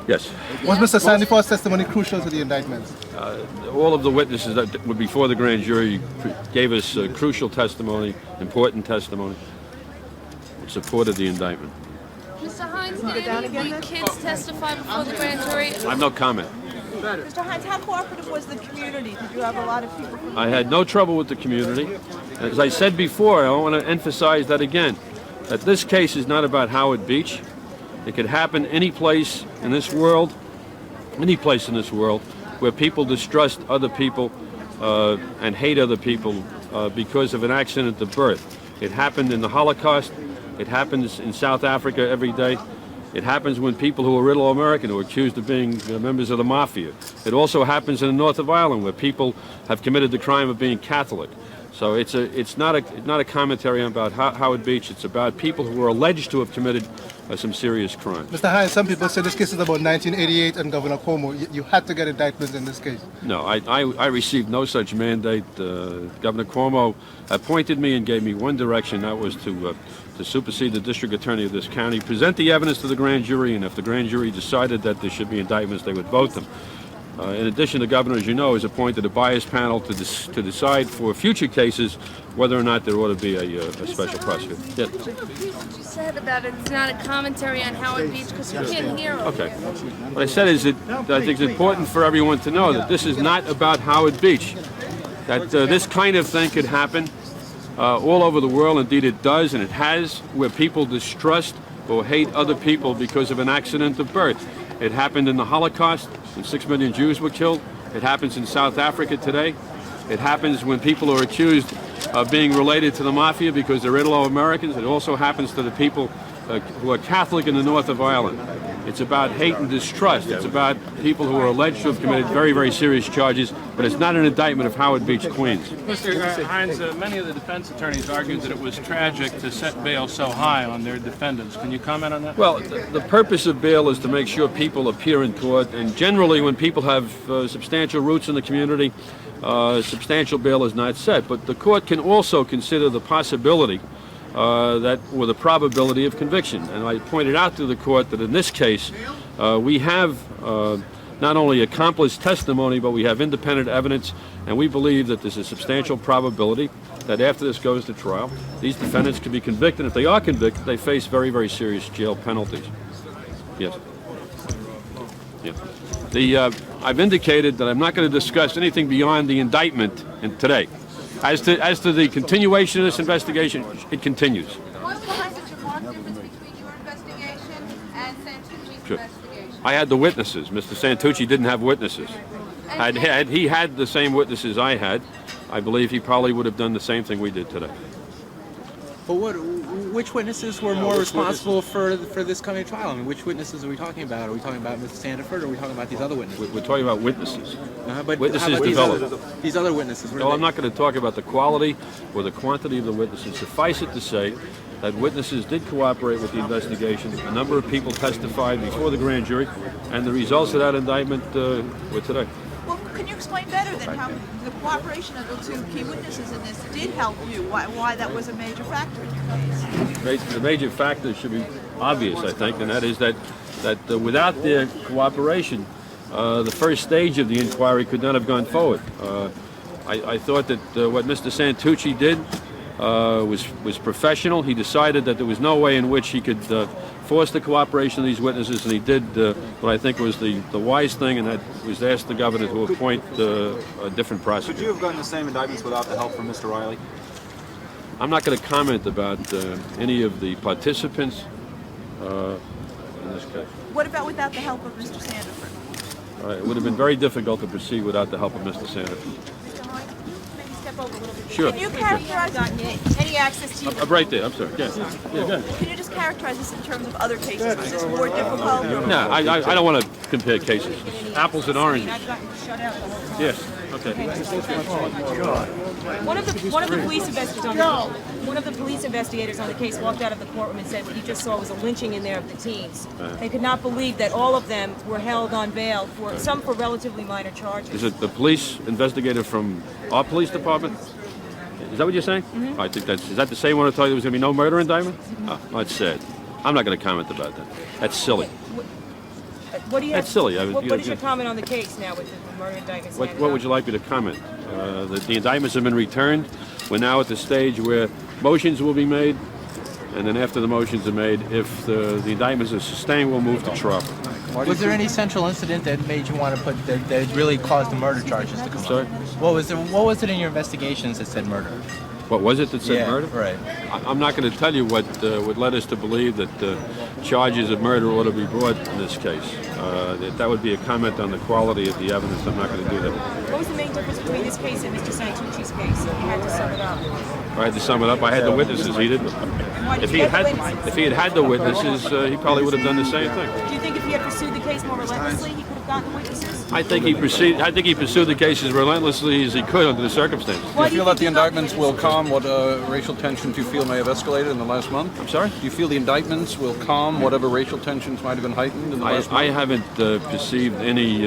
V: Yes.
U: Was Mr. Sandifor's testimony crucial to the indictments?
V: All of the witnesses that were before the grand jury gave us crucial testimony, important testimony, which supported the indictment.
T: Mr. Hines, did any of the kids testify before the grand jury?
V: I have no comment.
Z: Mr. Hines, how cooperative was the community? Did you have a lot of people from
V: I had no trouble with the community. As I said before, I want to emphasize that again, that this case is not about Howard Beach. It could happen any place in this world, where people distrust other people and hate other people because of an accident of birth. It happened in the Holocaust. It happens in South Africa every day. It happens when people who are Italo-American who are accused of being members of the mafia. It also happens in the north of Ireland where people have committed the crime of being Catholic. So it's not a commentary about Howard Beach. It's about people who are alleged to have committed some serious crimes.
U: Mr. Hines, some people say this case is about 1988 and Governor Cuomo. You had to get indictments in this case.
V: No, I received no such mandate. Governor Cuomo appointed me and gave me one direction. That was to supersede the district attorney of this county, present the evidence to the grand jury, and if the grand jury decided that there should be indictments, they would vote them. In addition, the governor, as you know, has appointed a bias panel to decide for future cases whether or not there ought to be a special prosecutor. Yes.
T: What you said about it's not a commentary on Howard Beach because we can't hear it.
V: Okay. What I said is that I think it's important for everyone to know that this is not about Howard Beach. That this kind of thing could happen all over the world. Indeed, it does, and it has, where people distrust or hate other people because of an accident of birth. It happened in the Holocaust, when 6 million Jews were killed. It happens in South Africa today. It happens when people are accused of being related to the mafia because they're Italo-Americans. It also happens to the people who are Catholic in the north of Ireland. It's about hate and distrust. It's about people who are alleged to have committed very, very serious charges, but it's not an indictment of Howard Beach, Queens.
E: Mr. Hines, many of the defense attorneys argued that it was tragic to set bail so high on their defendants. Can you comment on that?
V: Well, the purpose of bail is to make sure people appear in court, and generally when people have substantial roots in the community, substantial bail is not set. But the court can also consider the possibility or the probability of conviction. And I pointed out to the court that in this case, we have not only accomplished testimony, but we have independent evidence, and we believe that there's a substantial probability that after this goes to trial, these defendants can be convicted. If they are convicted, they face very, very serious jail penalties. Yes. Yeah. I've indicated that I'm not going to discuss anything beyond the indictment today. As to the continuation of this investigation, it continues.
T: What's the message of marked difference between your investigation and Santucci's investigation?
V: I had the witnesses. Mr. Santucci didn't have witnesses. Had he had the same witnesses I had, I believe he probably would have done the same thing we did today.
B: But which witnesses were more responsible for this coming trial? I mean, which witnesses are we talking about? Are we talking about Mr. Sandiford, or are we talking about these other witnesses?
V: We're talking about witnesses.
B: But
V: witnesses developed.
B: These other witnesses.
V: No, I'm not going to talk about the quality or the quantity of the witnesses. Suffice it to say that witnesses did cooperate with the investigation. A number of people testified before the grand jury, and the results of that indictment were today.
Z: Well, can you explain better then how the cooperation of the two key witnesses in this did help you? Why that was a major factor in your case?
V: The major factor should be obvious, I think, and that is that without their cooperation, the first stage of the inquiry could not have gone forward. I thought that what Mr. Santucci did was professional. He decided that there was no way in which he could force the cooperation of these witnesses, and he did what I think was the wise thing, and that was to ask the governor to appoint a different prosecutor.
H: Could you have gotten the same indictments without the help from Mr. Riley?
V: I'm not going to comment about any of the participants in this case.
Z: What about without the help of Mr. Sandiford?
V: It would have been very difficult to proceed without the help of Mr. Sandiford.
Z: Maybe step over a little bit.
V: Sure.
Z: Can you characterize any access to?
V: I'm right there. I'm sorry. Yeah, go ahead.
Z: Can you just characterize this in terms of other cases? Was this more difficult?
V: No, I don't want to compare cases. Apples and oranges.
Z: I've gotten shut out the whole time.
V: Yes. Okay.
G: One of the police investigators on the case walked out of the courtroom and said what you just saw was a lynching in there of the teens. They could not believe that all of them were held on bail for some for relatively minor charges.
V: Is it the police investigator from our police department? Is that what you're saying?
G: Mm-hmm.
V: I think is that the same one who told you there was going to be no murder indictment? Oh, that's sad. I'm not going to comment about that. That's silly.
G: What do you
V: That's silly.
G: What is your comment on the case now with the murder indictments?
V: What would you like me to comment? The indictments have been returned. We're now at the stage where motions will be made, and then after the motions are made, if the indictments are sustained, we'll move to trial.
B: Was there any central incident that made you want to put that really caused the murder charges to come?
V: Sorry?
B: What was it in your investigations that said murder?
V: What was it that said murder?
B: Right.
V: I'm not going to tell you what led us to believe that charges of murder ought to be brought in this case. That would be a comment on the quality of the evidence. I'm not going to do that.
G: What was the main difference between this case and Mr. Santucci's case? If you had to sum it up.
V: If I had to sum it up, I had the witnesses. He didn't. If he had had the witnesses, he probably would have done the same thing.
G: Do you think if he had pursued the case more relentlessly, he could have gotten the witnesses?
V: I think he pursued the case as relentlessly as he could under the circumstances.
L: Do you feel that the indictments will calm what racial tensions you feel may have escalated in the last month?
V: I'm sorry?
L: Do you feel the indictments will calm whatever racial tensions might have been heightened in the last month?
V: I haven't perceived any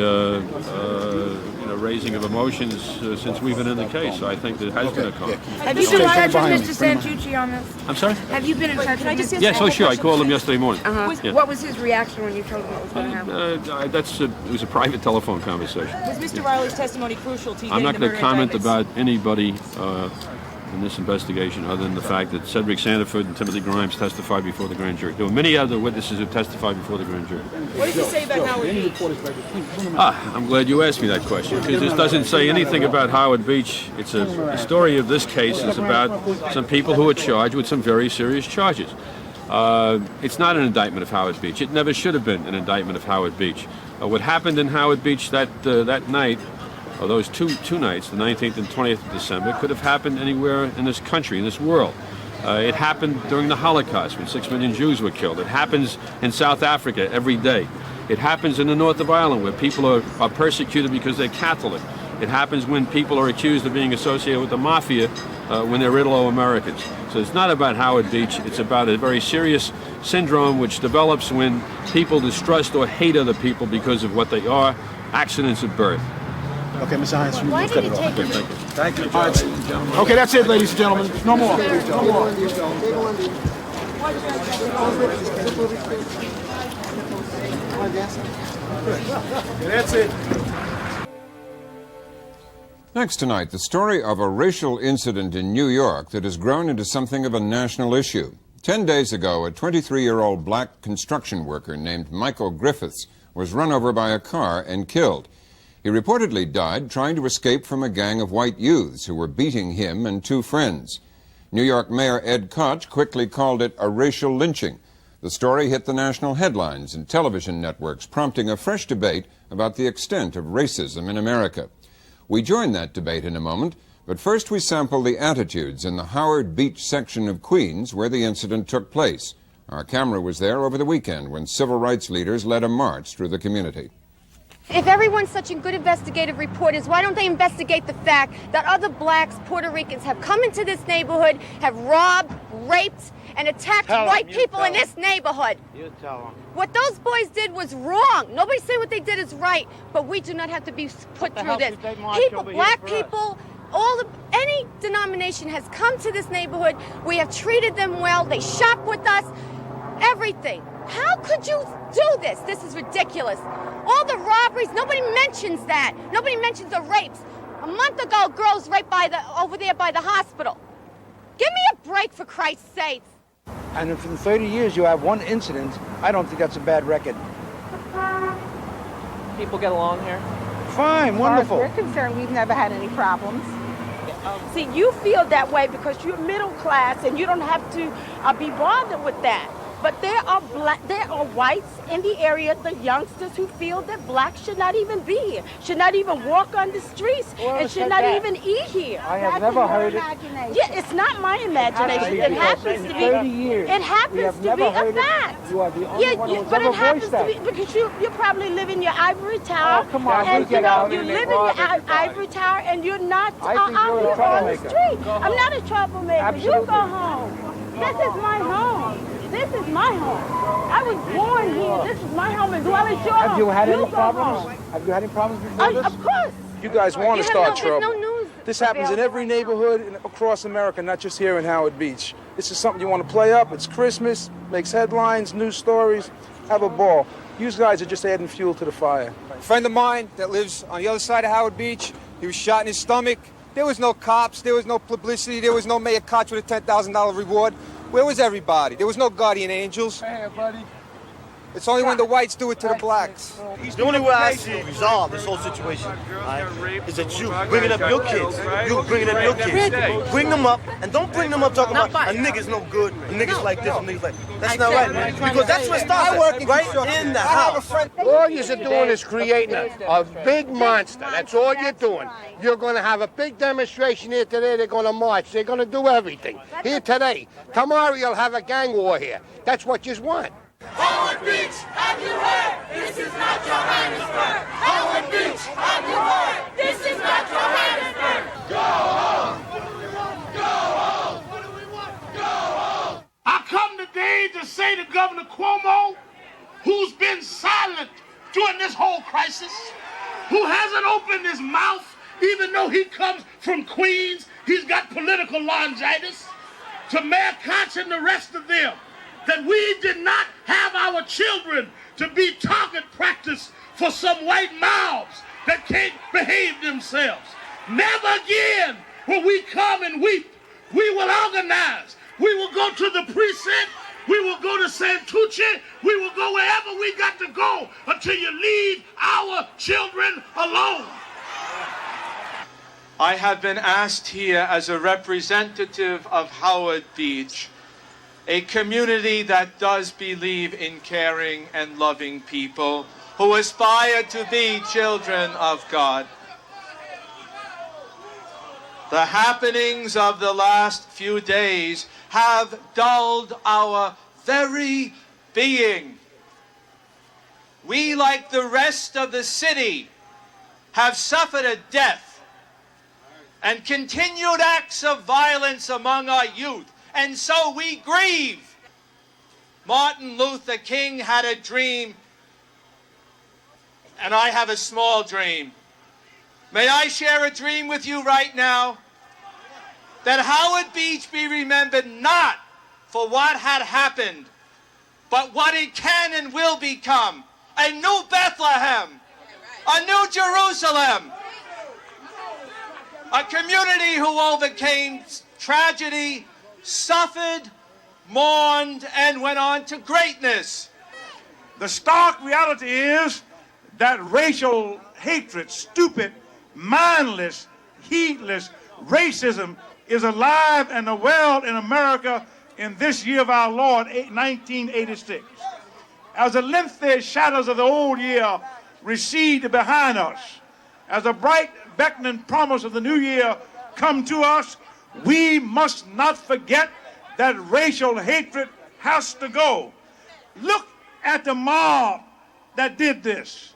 V: raising of emotions since we've been in the case. I think there has been a calm.
N: Have you been in touch with Mr. Santucci on this?
V: I'm sorry?
N: Have you been in touch with Mr.
V: Yes, oh sure. I called him yesterday morning. Yeah.
N: What was his reaction when you told him what was going to happen?
V: It was a private telephone conversation.
G: Was Mr. Riley's testimony crucial to you?
V: I'm not going to comment about anybody in this investigation other than the fact that Cedric Sandiford and Timothy Grimes testified before the grand jury. There were many other witnesses who testified before the grand jury.
G: What did you say about Howard Beach?
V: I'm glad you asked me that question, because this doesn't say anything about Howard Beach. It's the story of this case is about some people who are charged with some very serious charges. It's not an indictment of Howard Beach. It never should have been an indictment of Howard Beach. What happened in Howard Beach that night, or those two nights, the 19th and 20th of December, could have happened anywhere in this country, in this world. It happened during the Holocaust when 6 million Jews were killed. It happens in South Africa every day. It happens in the north of Ireland where people are persecuted because they're Catholic. It happens when people are accused of being associated with the mafia when they're Italo-Americans. So it's not about Howard Beach. It's about a very serious syndrome which develops when people distrust or hate other people because of what they are, accidents of birth.
U: Okay, Ms. Hines,
N: Why did it take him?
V: Thank you.
U: All right. Okay, that's it, ladies and gentlemen. No more. No more. That's it.
P: Next tonight, the story of a racial incident in New York that has grown into something of a national issue. 10 days ago, a 23-year-old black construction worker named Michael Griffith was run over by a car and killed. He reportedly died trying to escape from a gang of white youths who were beating him and two friends. New York Mayor Ed Koch quickly called it a racial lynching. The story hit the national headlines and television networks, prompting a fresh debate about the extent of racism in America. We join that debate in a moment, but first we sample the attitudes in the Howard Beach section of Queens where the incident took place. Our camera was there over the weekend when civil rights leaders led a march through the community.
N: If everyone's such good investigative reporters, why don't they investigate the fact that other blacks, Puerto Ricans, have come into this neighborhood, have robbed, raped, and attacked white people in this neighborhood?
U: You tell them.
N: What those boys did was wrong. Nobody's saying what they did is right, but we do not have to be put through this. People, black people, any denomination has come to this neighborhood. We have treated them well. They shop with us. Everything. How could you do this? This is ridiculous. All the robberies, nobody mentions that. Nobody mentions the rapes. A month ago, girls raped over there by the hospital. Give me a break, for Christ's sake.
U: And if in 30 years you have one incident, I don't think that's a bad record.
O: People get along here?
U: Fine, wonderful.
Z: As far as we're concerned, we've never had any problems. See, you feel that way because you're middle class and you don't have to be bothered with that. But there are whites in the area, the youngsters who feel that blacks should not even be here, should not even walk on the streets, and should not even eat here.
U: I have never heard it.
Z: Yeah, it's not my imagination. It happens to be.
U: 30 years.
Z: It happens to be a fact.
U: You are the only one who's
Z: but
U: ever
Z: it happens
U: voiced that.
Z: to be because you probably live in your ivory tower.
U: Oh, come on,
Z: and
U: you get out.
Z: you live in your ivory tower, and you're not
U: I think
Z: out
U: you're a
Z: here on the
U: troublemaker.
Z: street. I'm not a troublemaker.
U: Absolutely.
Z: You go home. This is my home. This is my home. I was born here. This is my home as well as your home.
U: Have you had any
Z: go
U: problems?
Z: home.
U: Have you had any problems before this?
Z: Of course.
U: You guys want to start trouble.
Z: There's no news.
U: This happens in every neighborhood across America, not just here in Howard Beach. This is something you want to play up. It's Christmas, makes headlines, news stories. Have a ball. You guys are just adding fuel to the fire.
A: A friend of mine that lives on the other side of Howard Beach, he was shot in his stomach. There was no cops, there was no publicity, there was no Mayor Koch with a $10,000 reward. Where was everybody? There was no guardian angels.
U: Hey, buddy.
A: It's only when the whites do it to the blacks.
C: The only way I see resolve this whole situation is that you bringing up your kids. You bringing up your kids. Bring them up, and don't bring them up talking about a nigga's no good, a nigga's like this, a nigga's like that. That's not right, man. Because that's what starts right in the house.
U: All you're doing is creating a big monster. That's all you're doing. You're going to have a big demonstration here today. They're going to march. They're going to do everything. Here today. Tomorrow you'll have a gang war here. That's what you want.
I: Howard Beach, have you heard? This is not Johannesburg. Howard Beach, have you heard? This is not Johannesburg. Go home. Go home. What do we want? Go home.
J: I come today to say to Governor Cuomo, who's been silent during this whole crisis, who hasn't opened his mouth, even though he comes from Queens, he's got political laryngitis, to Mayor Koch and the rest of them, that we did not have our children to be target practice for some white mouths that can't behave themselves. Never again will we come and weep. We will organize. We will go to the precinct. We will go to Santucci. We will go wherever we got to go until you leave our children alone.
Q: I have been asked here as a representative of Howard Beach, a community that does believe in caring and loving people who aspire to be children of God. The happenings of the last few days have dulled our very being. We, like the rest of the city, have suffered a death and continued acts of violence among our youth. And so we grieve. Martin Luther King had a dream, and I have a small dream. May I share a dream with you right now? That Howard Beach be remembered not for what had happened, but what it can and will become. A new Bethlehem, a new Jerusalem, a community who overcame tragedy, suffered, mourned, and went on to greatness.
J: The stark reality is that racial hatred, stupid, mindless, heedless racism is alive and well in America in this year of our Lord, 1986. As the lengthy shadows of the old year recede behind us, as the bright beckoning promise of the new year come to us, we must not forget that racial hatred has to go. Look at the mob that did this.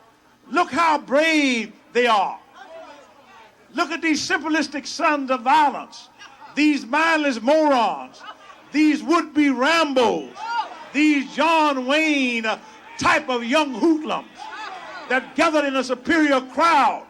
J: Look how brave they are. Look at these simplistic sons of violence, these mindless morons, these would-be Rambos, these John Wayne type of young hoodlums that gathered in a superior crowd,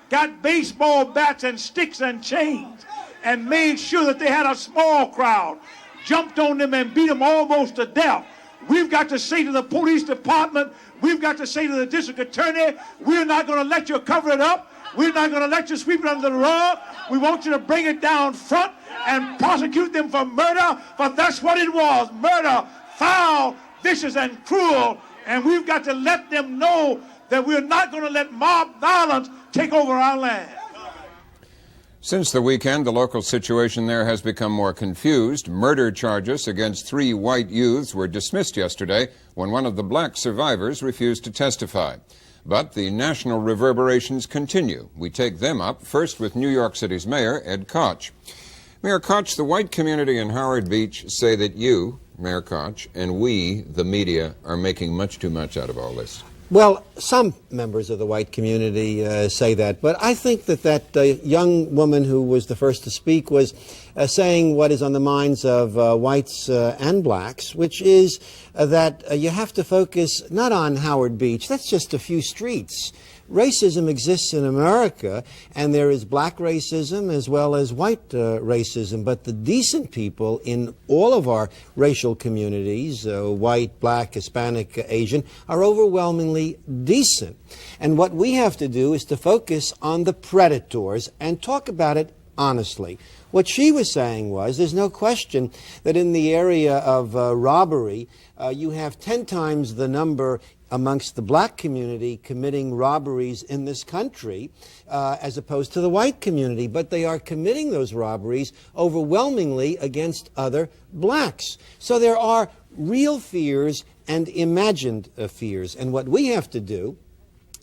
J: got baseball bats and sticks and chains, and made sure that they had a small crowd, jumped on them and beat them almost to death. We've got to say to the police department, we've got to say to the district attorney, we're not going to let you cover it up. We're not going to let you sweep it under the rug. We want you to bring it down front and prosecute them for murder, for that's what it was, murder, foul, vicious, and cruel. And we've got to let them know that we're not going to let mob violence take over our land.
P: Since the weekend, the local situation there has become more confused. Murder charges against 3 white youths were dismissed yesterday when one of the black survivors refused to testify. But the national reverberations continue. We take them up first with New York City's Mayor, Ed Koch. Mayor Koch, the white community in Howard Beach say that you, Mayor Koch, and we, the media, are making much too much out of all this.
D: Well, some members of the white community say that, but I think that young woman who was the first to speak was saying what is on the minds of whites and blacks, which is that you have to focus not on Howard Beach. That's just a few streets. Racism exists in America, and there is black racism as well as white racism. But the decent people in all of our racial communities, white, black, Hispanic, Asian, are overwhelmingly decent. And what we have to do is to focus on the predators and talk about it honestly. What she was saying was, there's no question that in the area of robbery, you have 10 times the number amongst the black community committing robberies in this country as opposed to the white community. But they are committing those robberies overwhelmingly against other blacks. So there are real fears and imagined fears. And what we have to do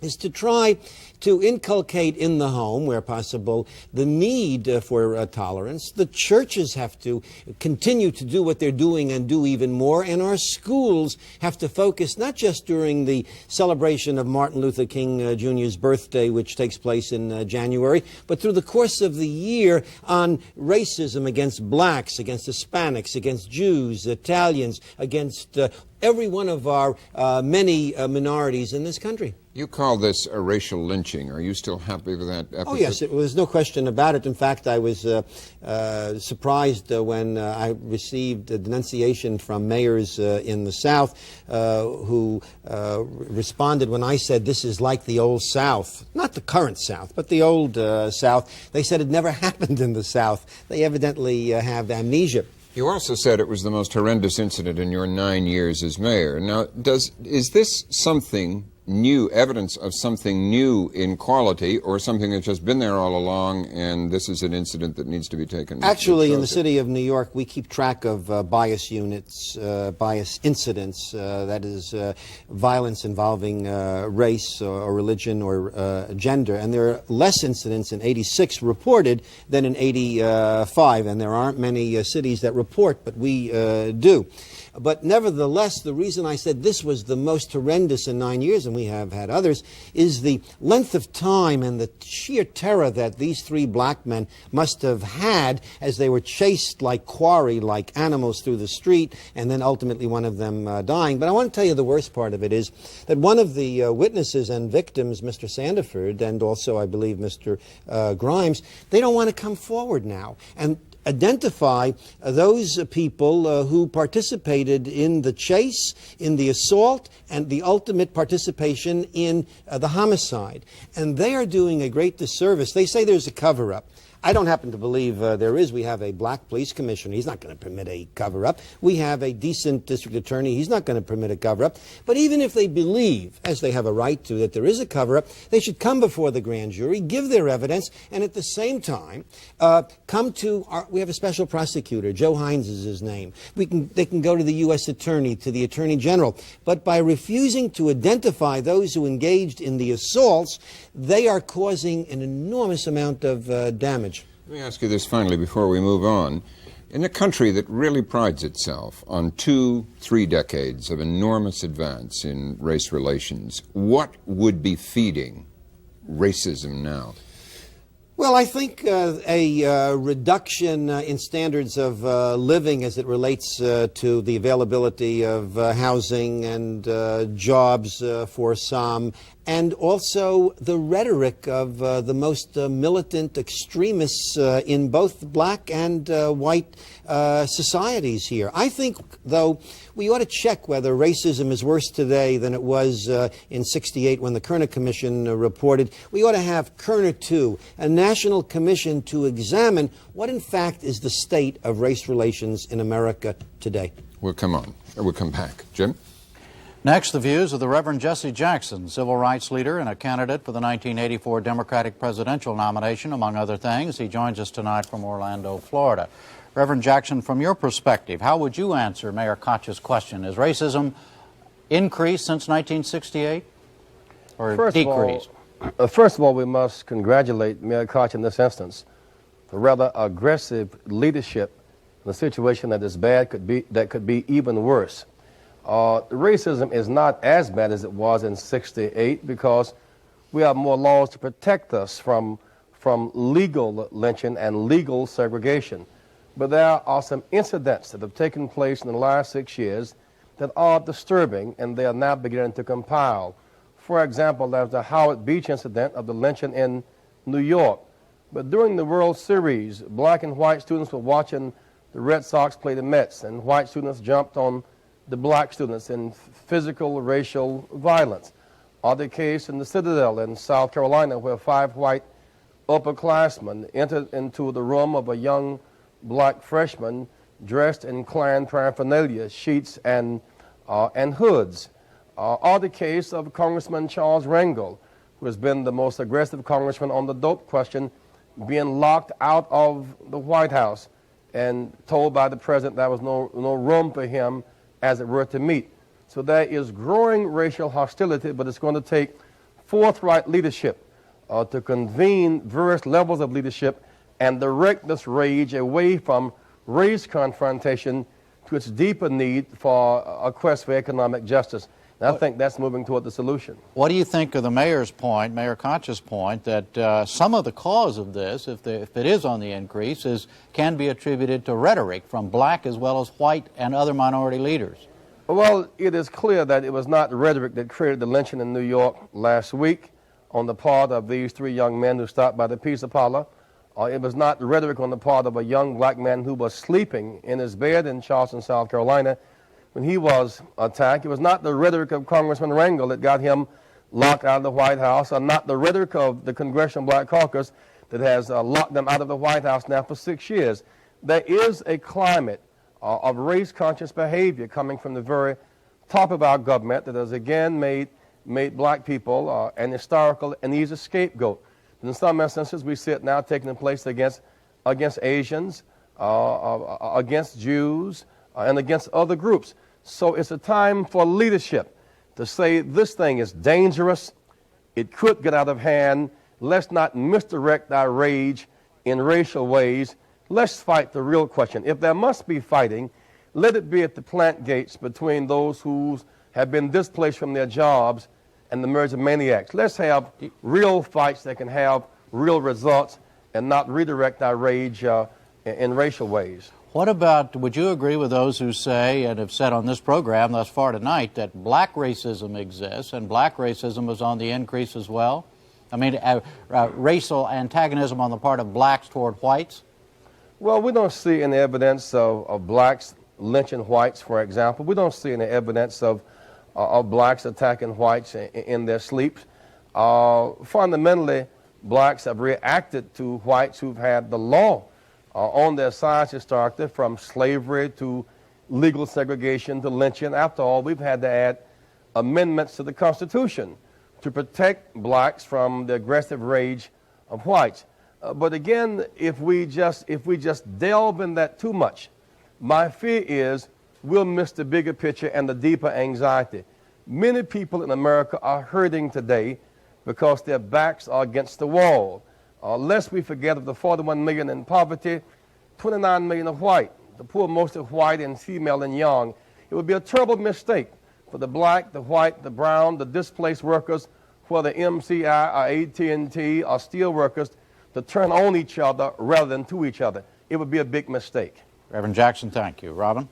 D: is to try to inculcate in the home, where possible, the need for tolerance. The churches have to continue to do what they're doing and do even more, and our schools have to focus not just during the celebration of Martin Luther King Jr.'s birthday, which takes place in January, but through the course of the year on racism against blacks, against Hispanics, against Jews, Italians, against every one of our many minorities in this country.
P: You call this a racial lynching. Are you still happy with that epithet?
D: Oh, yes, there was no question about it. In fact, I was surprised when I received a denunciation from mayors in the South who responded when I said this is like the old South. Not the current South, but the old South. They said it never happened in the South. They evidently have amnesia.
P: You also said it was the most horrendous incident in your 9 years as mayor. Now, is this something new, evidence of something new in quality, or something that's just been there all along and this is an incident that needs to be taken?
D: Actually, in the city of New York, we keep track of bias units, bias incidents, that is violence involving race or religion or gender, and there are less incidents in 86 reported than in 85, and there aren't many cities that report, but we do. But nevertheless, the reason I said this was the most horrendous in 9 years, and we have had others, is the length of time and the sheer terror that these 3 black men must have had as they were chased like quarry, like animals through the street, and then ultimately one of them dying. But I want to tell you the worst part of it is that one of the witnesses and victims, Mr. Sandiford, and also I believe Mr. Grimes, they don't want to come forward now and identify those people who participated in the chase, in the assault, and the ultimate participation in the homicide. And they are doing a great disservice. They say there's a cover-up. I don't happen to believe there is. We have a black police commissioner. He's not going to permit a cover-up. We have a decent district attorney. He's not going to permit a cover-up. But even if they believe, as they have a right to, that there is a cover-up, they should come before the grand jury, give their evidence, and at the same time come to we have a special prosecutor. Joe Hines is his name. They can go to the U.S. attorney, to the attorney general. But by refusing to identify those who engaged in the assaults, they are causing an enormous amount of damage.
P: Let me ask you this finally before we move on. In a country that really prides itself on 2-3 decades of enormous advance in race relations, what would be feeding racism now?
D: Well, I think a reduction in standards of living as it relates to the availability of housing and jobs for some, and also the rhetoric of the most militant extremists in both black and white societies here. I think, though, we ought to check whether racism is worse today than it was in '68 when the Kerner Commission reported. We ought to have Kerner 2, a national commission to examine what, in fact, is the state of race relations in America today.
P: We'll come back. Jim?
F: Next, the views of the Reverend Jesse Jackson, civil rights leader and a candidate for the 1984 Democratic presidential nomination, among other things. He joins us tonight from Orlando, Florida. Reverend Jackson, from your perspective, how would you answer Mayor Koch's question? Has racism increased since 1968 or decreased?
K: First of all, we must congratulate Mayor Koch in this instance for rather aggressive leadership in a situation that is bad, that could be even worse. Racism is not as bad as it was in '68 because we have more laws to protect us from legal lynching and legal segregation. But there are some incidents that have taken place in the last 6 years that are disturbing, and they are now beginning to compile. For example, there's the Howard Beach incident of the lynching in New York. But during the World Series, black and white students were watching the Red Sox play the Mets, and white students jumped on the black students in physical racial violence. Or the case in the Citadel in South Carolina where 5 white upperclassmen entered into the room of a young black freshman dressed in Klan paraphernalia, sheets and hoods. Or the case of Congressman Charles Rangel, who has been the most aggressive congressman on the dope question, being locked out of the White House and told by the president there was no room for him, as it were, to meet. So there is growing racial hostility, but it's going to take forthright leadership to convene various levels of leadership and direct this rage away from race confrontation to its deeper need for a quest for economic justice. And I think that's moving toward the solution.
F: What do you think of the mayor's point, Mayor Koch's point, that some of the cause of this, if it is on the increase, can be attributed to rhetoric from black as well as white and other minority leaders?
K: Well, it is clear that it was not rhetoric that created the lynching in New York last week on the part of these 3 young men who stopped by the pizza parlor. It was not rhetoric on the part of a young black man who was sleeping in his bed in Charleston, South Carolina, when he was attacked. It was not the rhetoric of Congressman Rangel that got him locked out of the White House, or not the rhetoric of the Congressional Black Caucus that has locked them out of the White House now for 6 years. There is a climate of race-conscious behavior coming from the very top of our government that has again made black people an historical and easy scapegoat. In some instances, we see it now taking place against Asians, against Jews, and against other groups. So it's a time for leadership to say this thing is dangerous, it could get out of hand, let's not misdirect our rage in racial ways, let's fight the real question. If there must be fighting, let it be at the plant gates between those who have been displaced from their jobs and the merger maniacs. Let's have real fights that can have real results and not redirect our rage in racial ways.
F: What about, would you agree with those who say, and have said on this program thus far tonight, that black racism exists and black racism is on the increase as well? I mean, racial antagonism on the part of blacks toward whites?
K: Well, we don't see any evidence of blacks lynching whites, for example. We don't see any evidence of blacks attacking whites in their sleep. Fundamentally, blacks have reacted to whites who've had the law on their sides historically, from slavery to legal segregation to lynching. After all, we've had to add amendments to the Constitution to protect blacks from the aggressive rage of whites. But again, if we just delve in that too much, my fear is we'll miss the bigger picture and the deeper anxiety. Many people in America are hurting today because their backs are against the wall. Lest we forget of the 41 million in poverty, 29 million are white, the poor, mostly white and female and young, it would be a terrible mistake for the black, the white, the brown, the displaced workers, whether MCI or AT&T or steel workers, to turn on each other rather than to each other. It would be a big mistake.
F: Reverend Jackson, thank you. Robin?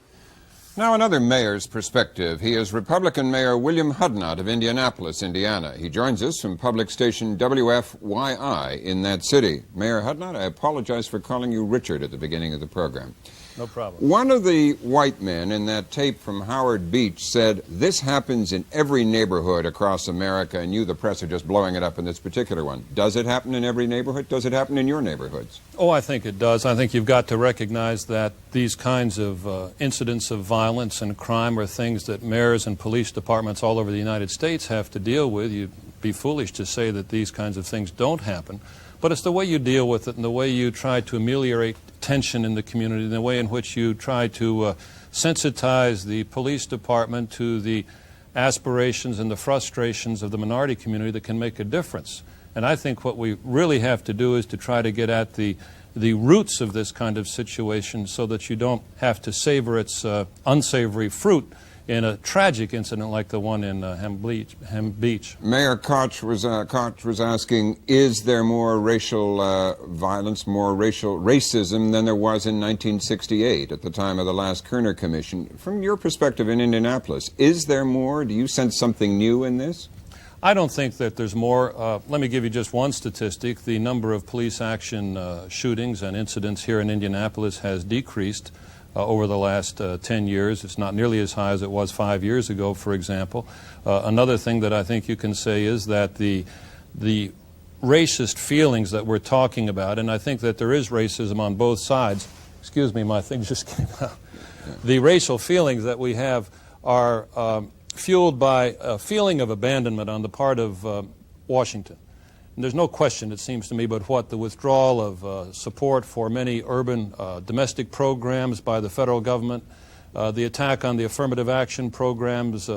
P: Now another mayor's perspective. He is Republican Mayor William Hudnott of Indianapolis, Indiana. He joins us from public station WFYI in that city. Mayor Hudnott, I apologize for calling you Richard at the beginning of the program.
E: No problem.
P: One of the white men in that tape from Howard Beach said, this happens in every neighborhood across America, and you, the press, are just blowing it up in this particular one. Does it happen in every neighborhood? Does it happen in your neighborhoods?
E: Oh, I think it does. I think you've got to recognize that these kinds of incidents of violence and crime are things that mayors and police departments all over the United States have to deal with. You'd be foolish to say that these kinds of things don't happen. But it's the way you deal with it and the way you try to ameliorate tension in the community, and the way in which you try to sensitize the police department to the aspirations and the frustrations of the minority community that can make a difference. And I think what we really have to do is to try to get at the roots of this kind of situation so that you don't have to savor its unsavory fruit in a tragic incident like the one in Hem Beach.
P: Mayor Koch was asking, is there more racial violence, more racism than there was in 1968 at the time of the last Kerner Commission? From your perspective in Indianapolis, is there more? Do you sense something new in this?
E: I don't think that there's more. Let me give you just one statistic. The number of police action shootings and incidents here in Indianapolis has decreased over the last 10 years. It's not nearly as high as it was 5 years ago, for example. Another thing that I think you can say is that the racist feelings that we're talking about, and I think that there is racism on both sides. Excuse me, my thing just came out. The racial feelings that we have are fueled by a feeling of abandonment on the part of Washington. And there's no question, it seems to me, but what the withdrawal of support for many urban domestic programs by the federal government, the attack on the affirmative action programs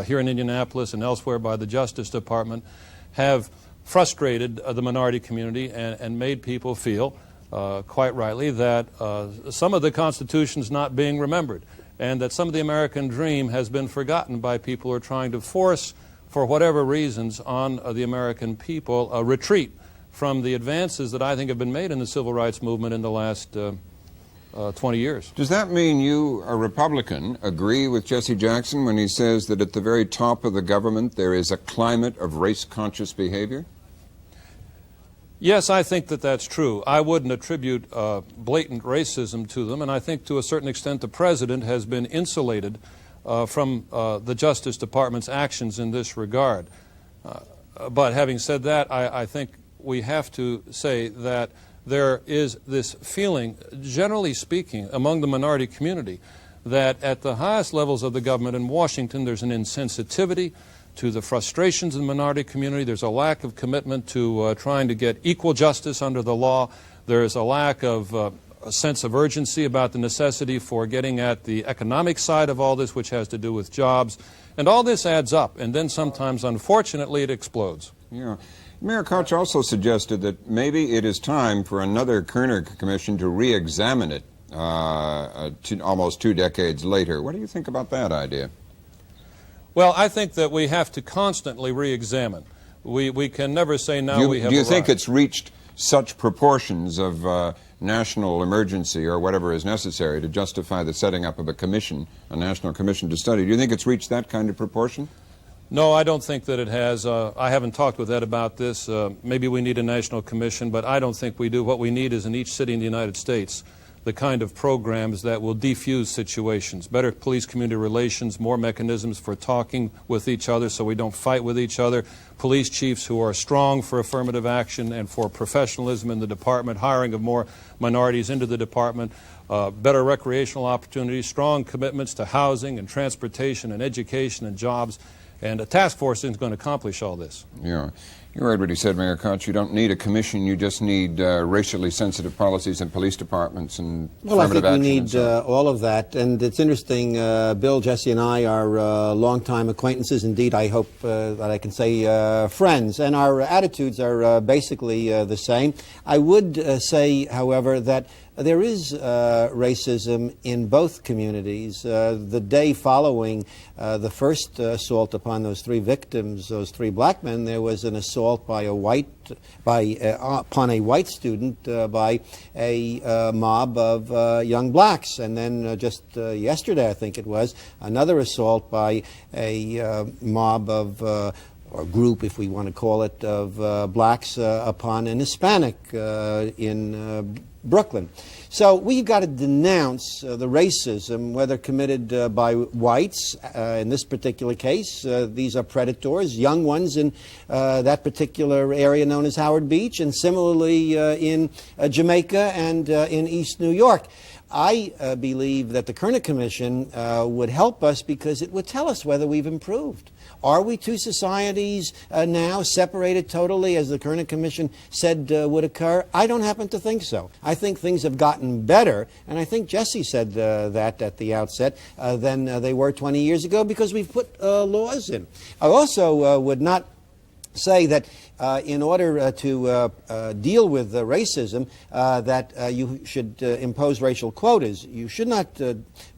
E: here in Indianapolis and elsewhere by the Justice Department have frustrated the minority community and made people feel, quite rightly, that some of the Constitution's not being remembered and that some of the American dream has been forgotten by people who are trying to force, for whatever reasons, on the American people a retreat from the advances that I think have been made in the civil rights movement in the last 20 years.
P: Does that mean you, a Republican, agree with Jesse Jackson when he says that at the very top of the government there is a climate of race-conscious behavior?
E: Yes, I think that that's true. I wouldn't attribute blatant racism to them, and I think to a certain extent the President has been insulated from the Justice Department's actions in this regard. But having said that, I think we have to say that there is this feeling, generally speaking, among the minority community, that at the highest levels of the government in Washington there's an insensitivity to the frustrations of the minority community. There's a lack of commitment to trying to get equal justice under the law. There is a lack of a sense of urgency about the necessity for getting at the economic side of all this, which has to do with jobs. And all this adds up, and then sometimes, unfortunately, it explodes.
P: Yeah. Mayor Koch also suggested that maybe it is time for another Kerner Commission to re-examine it almost 2 decades later. What do you think about that idea?
E: Well, I think that we have to constantly re-examine. We can never say now we have arrived.
P: Do you think it's reached such proportions of national emergency or whatever is necessary to justify the setting up of a commission, a national commission to study? Do you think it's reached that kind of proportion?
E: No, I don't think that it has. I haven't talked with Ed about this. Maybe we need a national commission, but I don't think we do. What we need is in each city in the United States the kind of programs that will defuse situations, better police-community relations, more mechanisms for talking with each other so we don't fight with each other, police chiefs who are strong for affirmative action and for professionalism in the department, hiring of more minorities into the department, better recreational opportunities, strong commitments to housing and transportation and education and jobs. And a task force isn't going to accomplish all this.
P: Yeah. You heard what he said, Mayor Koch. You don't need a commission. You just need racially sensitive policies in police departments and
D: well, I think we need
P: so
D: all of that. And it's interesting, Bill, Jesse, and I are longtime acquaintances. Indeed, I hope that I can say friends. And our attitudes are basically the same. I would say, however, that there is racism in both communities. The day following the first assault upon those three victims, those three black men, there was an assault by upon a white student by a mob of young blacks. And then just yesterday, I think it was, another assault by a mob of or group, if we want to call it, of blacks upon an Hispanic in Brooklyn. So we've got to denounce the racism, whether committed by whites. In this particular case, these are predators, young ones in that particular area known as Howard Beach, and similarly in Jamaica and in East New York. I believe that the Kerner Commission would help us because it would tell us whether we've improved. Are we two societies now separated totally, as the Kerner Commission said would occur? I don't happen to think so. I think things have gotten better, and I think Jesse said that at the outset, than they were 20 years ago because we've put laws in. I also would not say that in order to deal with racism, that you should impose racial quotas. You should not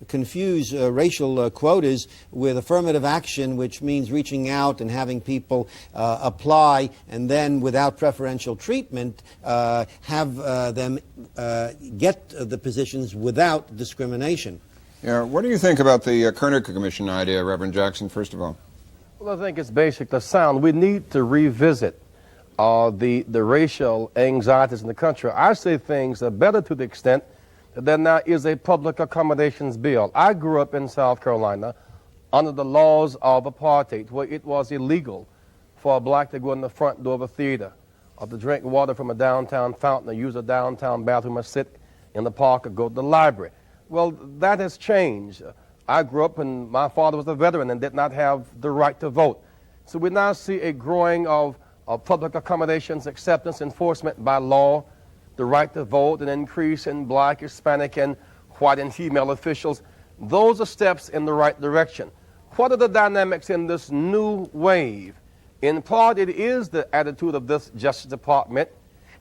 D: confuse racial quotas with affirmative action, which means reaching out and having people apply and then, without preferential treatment, have them get the positions without discrimination.
P: Yeah, what do you think about the Kerner Commission idea, Reverend Jackson, first of all?
K: Well, I think it's basically sound. We need to revisit the racial anxieties in the country. I say things are better to the extent that there now is a public accommodations bill. I grew up in South Carolina under the laws of apartheid, where it was illegal for a black to go in the front door of a theater, or to drink water from a downtown fountain, or use a downtown bathroom, or sit in the park, or go to the library. Well, that has changed. I grew up and my father was a veteran and did not have the right to vote. So we now see a growing of public accommodations, acceptance, enforcement by law, the right to vote, an increase in black, Hispanic, and white and female officials. Those are steps in the right direction. What are the dynamics in this new wave? In part, it is the attitude of this Justice Department.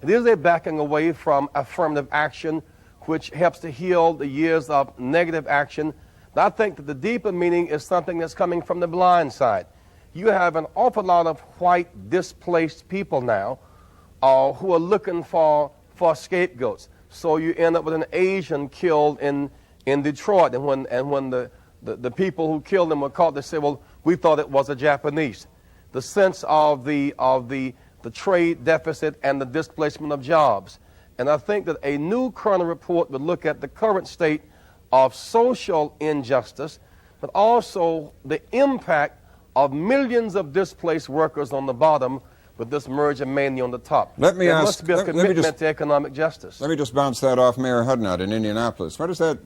K: It is a backing away from affirmative action, which helps to heal the years of negative action. I think that the deeper meaning is something that's coming from the blind side. You have an awful lot of white displaced people now who are looking for scapegoats. So you end up with an Asian killed in Detroit, and when the people who killed them were caught, they say, well, we thought it was a Japanese. The sense of the trade deficit and the displacement of jobs. And I think that a new Kerner report would look at the current state of social injustice, but also the impact of millions of displaced workers on the bottom with this merger mania on the top.
P: Let me
K: there
P: ask,
K: must be a commitment to economic justice.
P: Let me just bounce that off Mayor Hudnut in Indianapolis. What is that?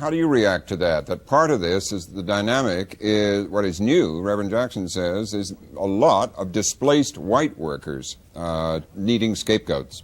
P: How do you react to that? That part of this is the dynamic is what is new. Reverend Jackson says is a lot of displaced white workers needing scapegoats.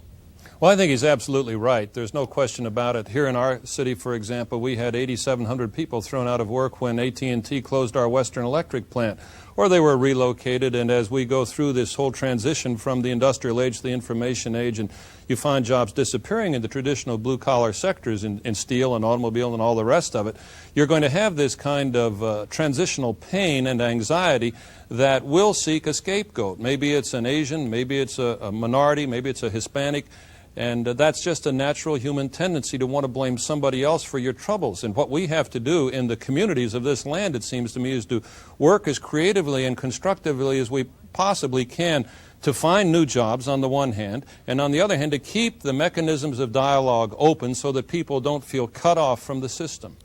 E: Well, I think he's absolutely right. There's no question about it. Here in our city, for example, we had 8,700 people thrown out of work when AT&T closed our Western Electric plant, or they were relocated. And as we go through this whole transition from the industrial age to the information age, and you find jobs disappearing in the traditional blue-collar sectors in steel and automobile and all the rest of it, you're going to have this kind of transitional pain and anxiety that will seek a scapegoat. Maybe it's an Asian, maybe it's a minority, maybe it's a Hispanic. And that's just a natural human tendency to want to blame somebody else for your troubles. And what we have to do in the communities of this land, it seems to me, is to work as creatively and constructively as we possibly can to find new jobs on the one hand, and on the other hand, to keep the mechanisms of dialogue open so that people don't feel cut off from the system.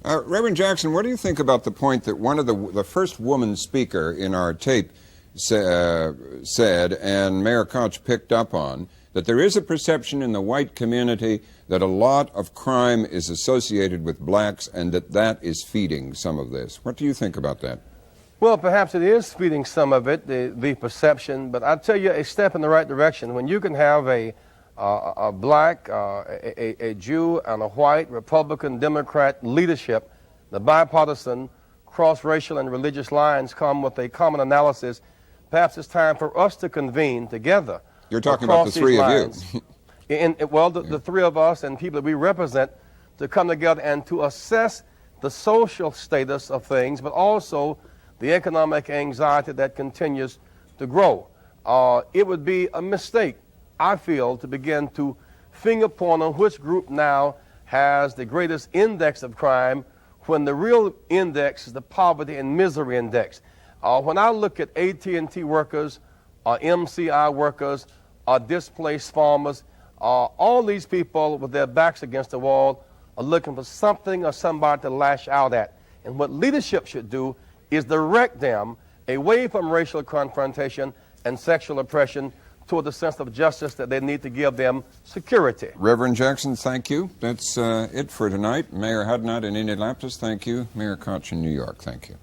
P: Reverend Jackson, what do you think about the point that one of the first woman speaker in our tape said, and Mayor Koch picked up on, that there is a perception in the white community that a lot of crime is associated with blacks and that is feeding some of this. What do you think about that?
K: Well, perhaps it is feeding some of it, the perception, but I'll tell you a step in the right direction. When you can have a black, a Jew, and a white Republican, Democrat leadership, the bipartisan, cross-racial and religious lines come with a common analysis, perhaps it's time for us to convene together.
P: You're talking about the three of you.
K: The three of us and people that we represent to come together and to assess the social status of things, but also the economic anxiety that continues to grow. It would be a mistake, I feel, to begin to finger point on which group now has the greatest index of crime when the real index is the poverty and misery index. When I look at AT&T workers, MCI workers, displaced farmers, all these people with their backs against the wall are looking for something or somebody to lash out at. And what leadership should do is direct them away from racial confrontation and sexual oppression toward the sense of justice that they need to give them security.
P: Reverend Jackson, thank you. That's it for tonight. Mayor Hudnut in Indianapolis, thank you. Mayor Koch in New York, thank you.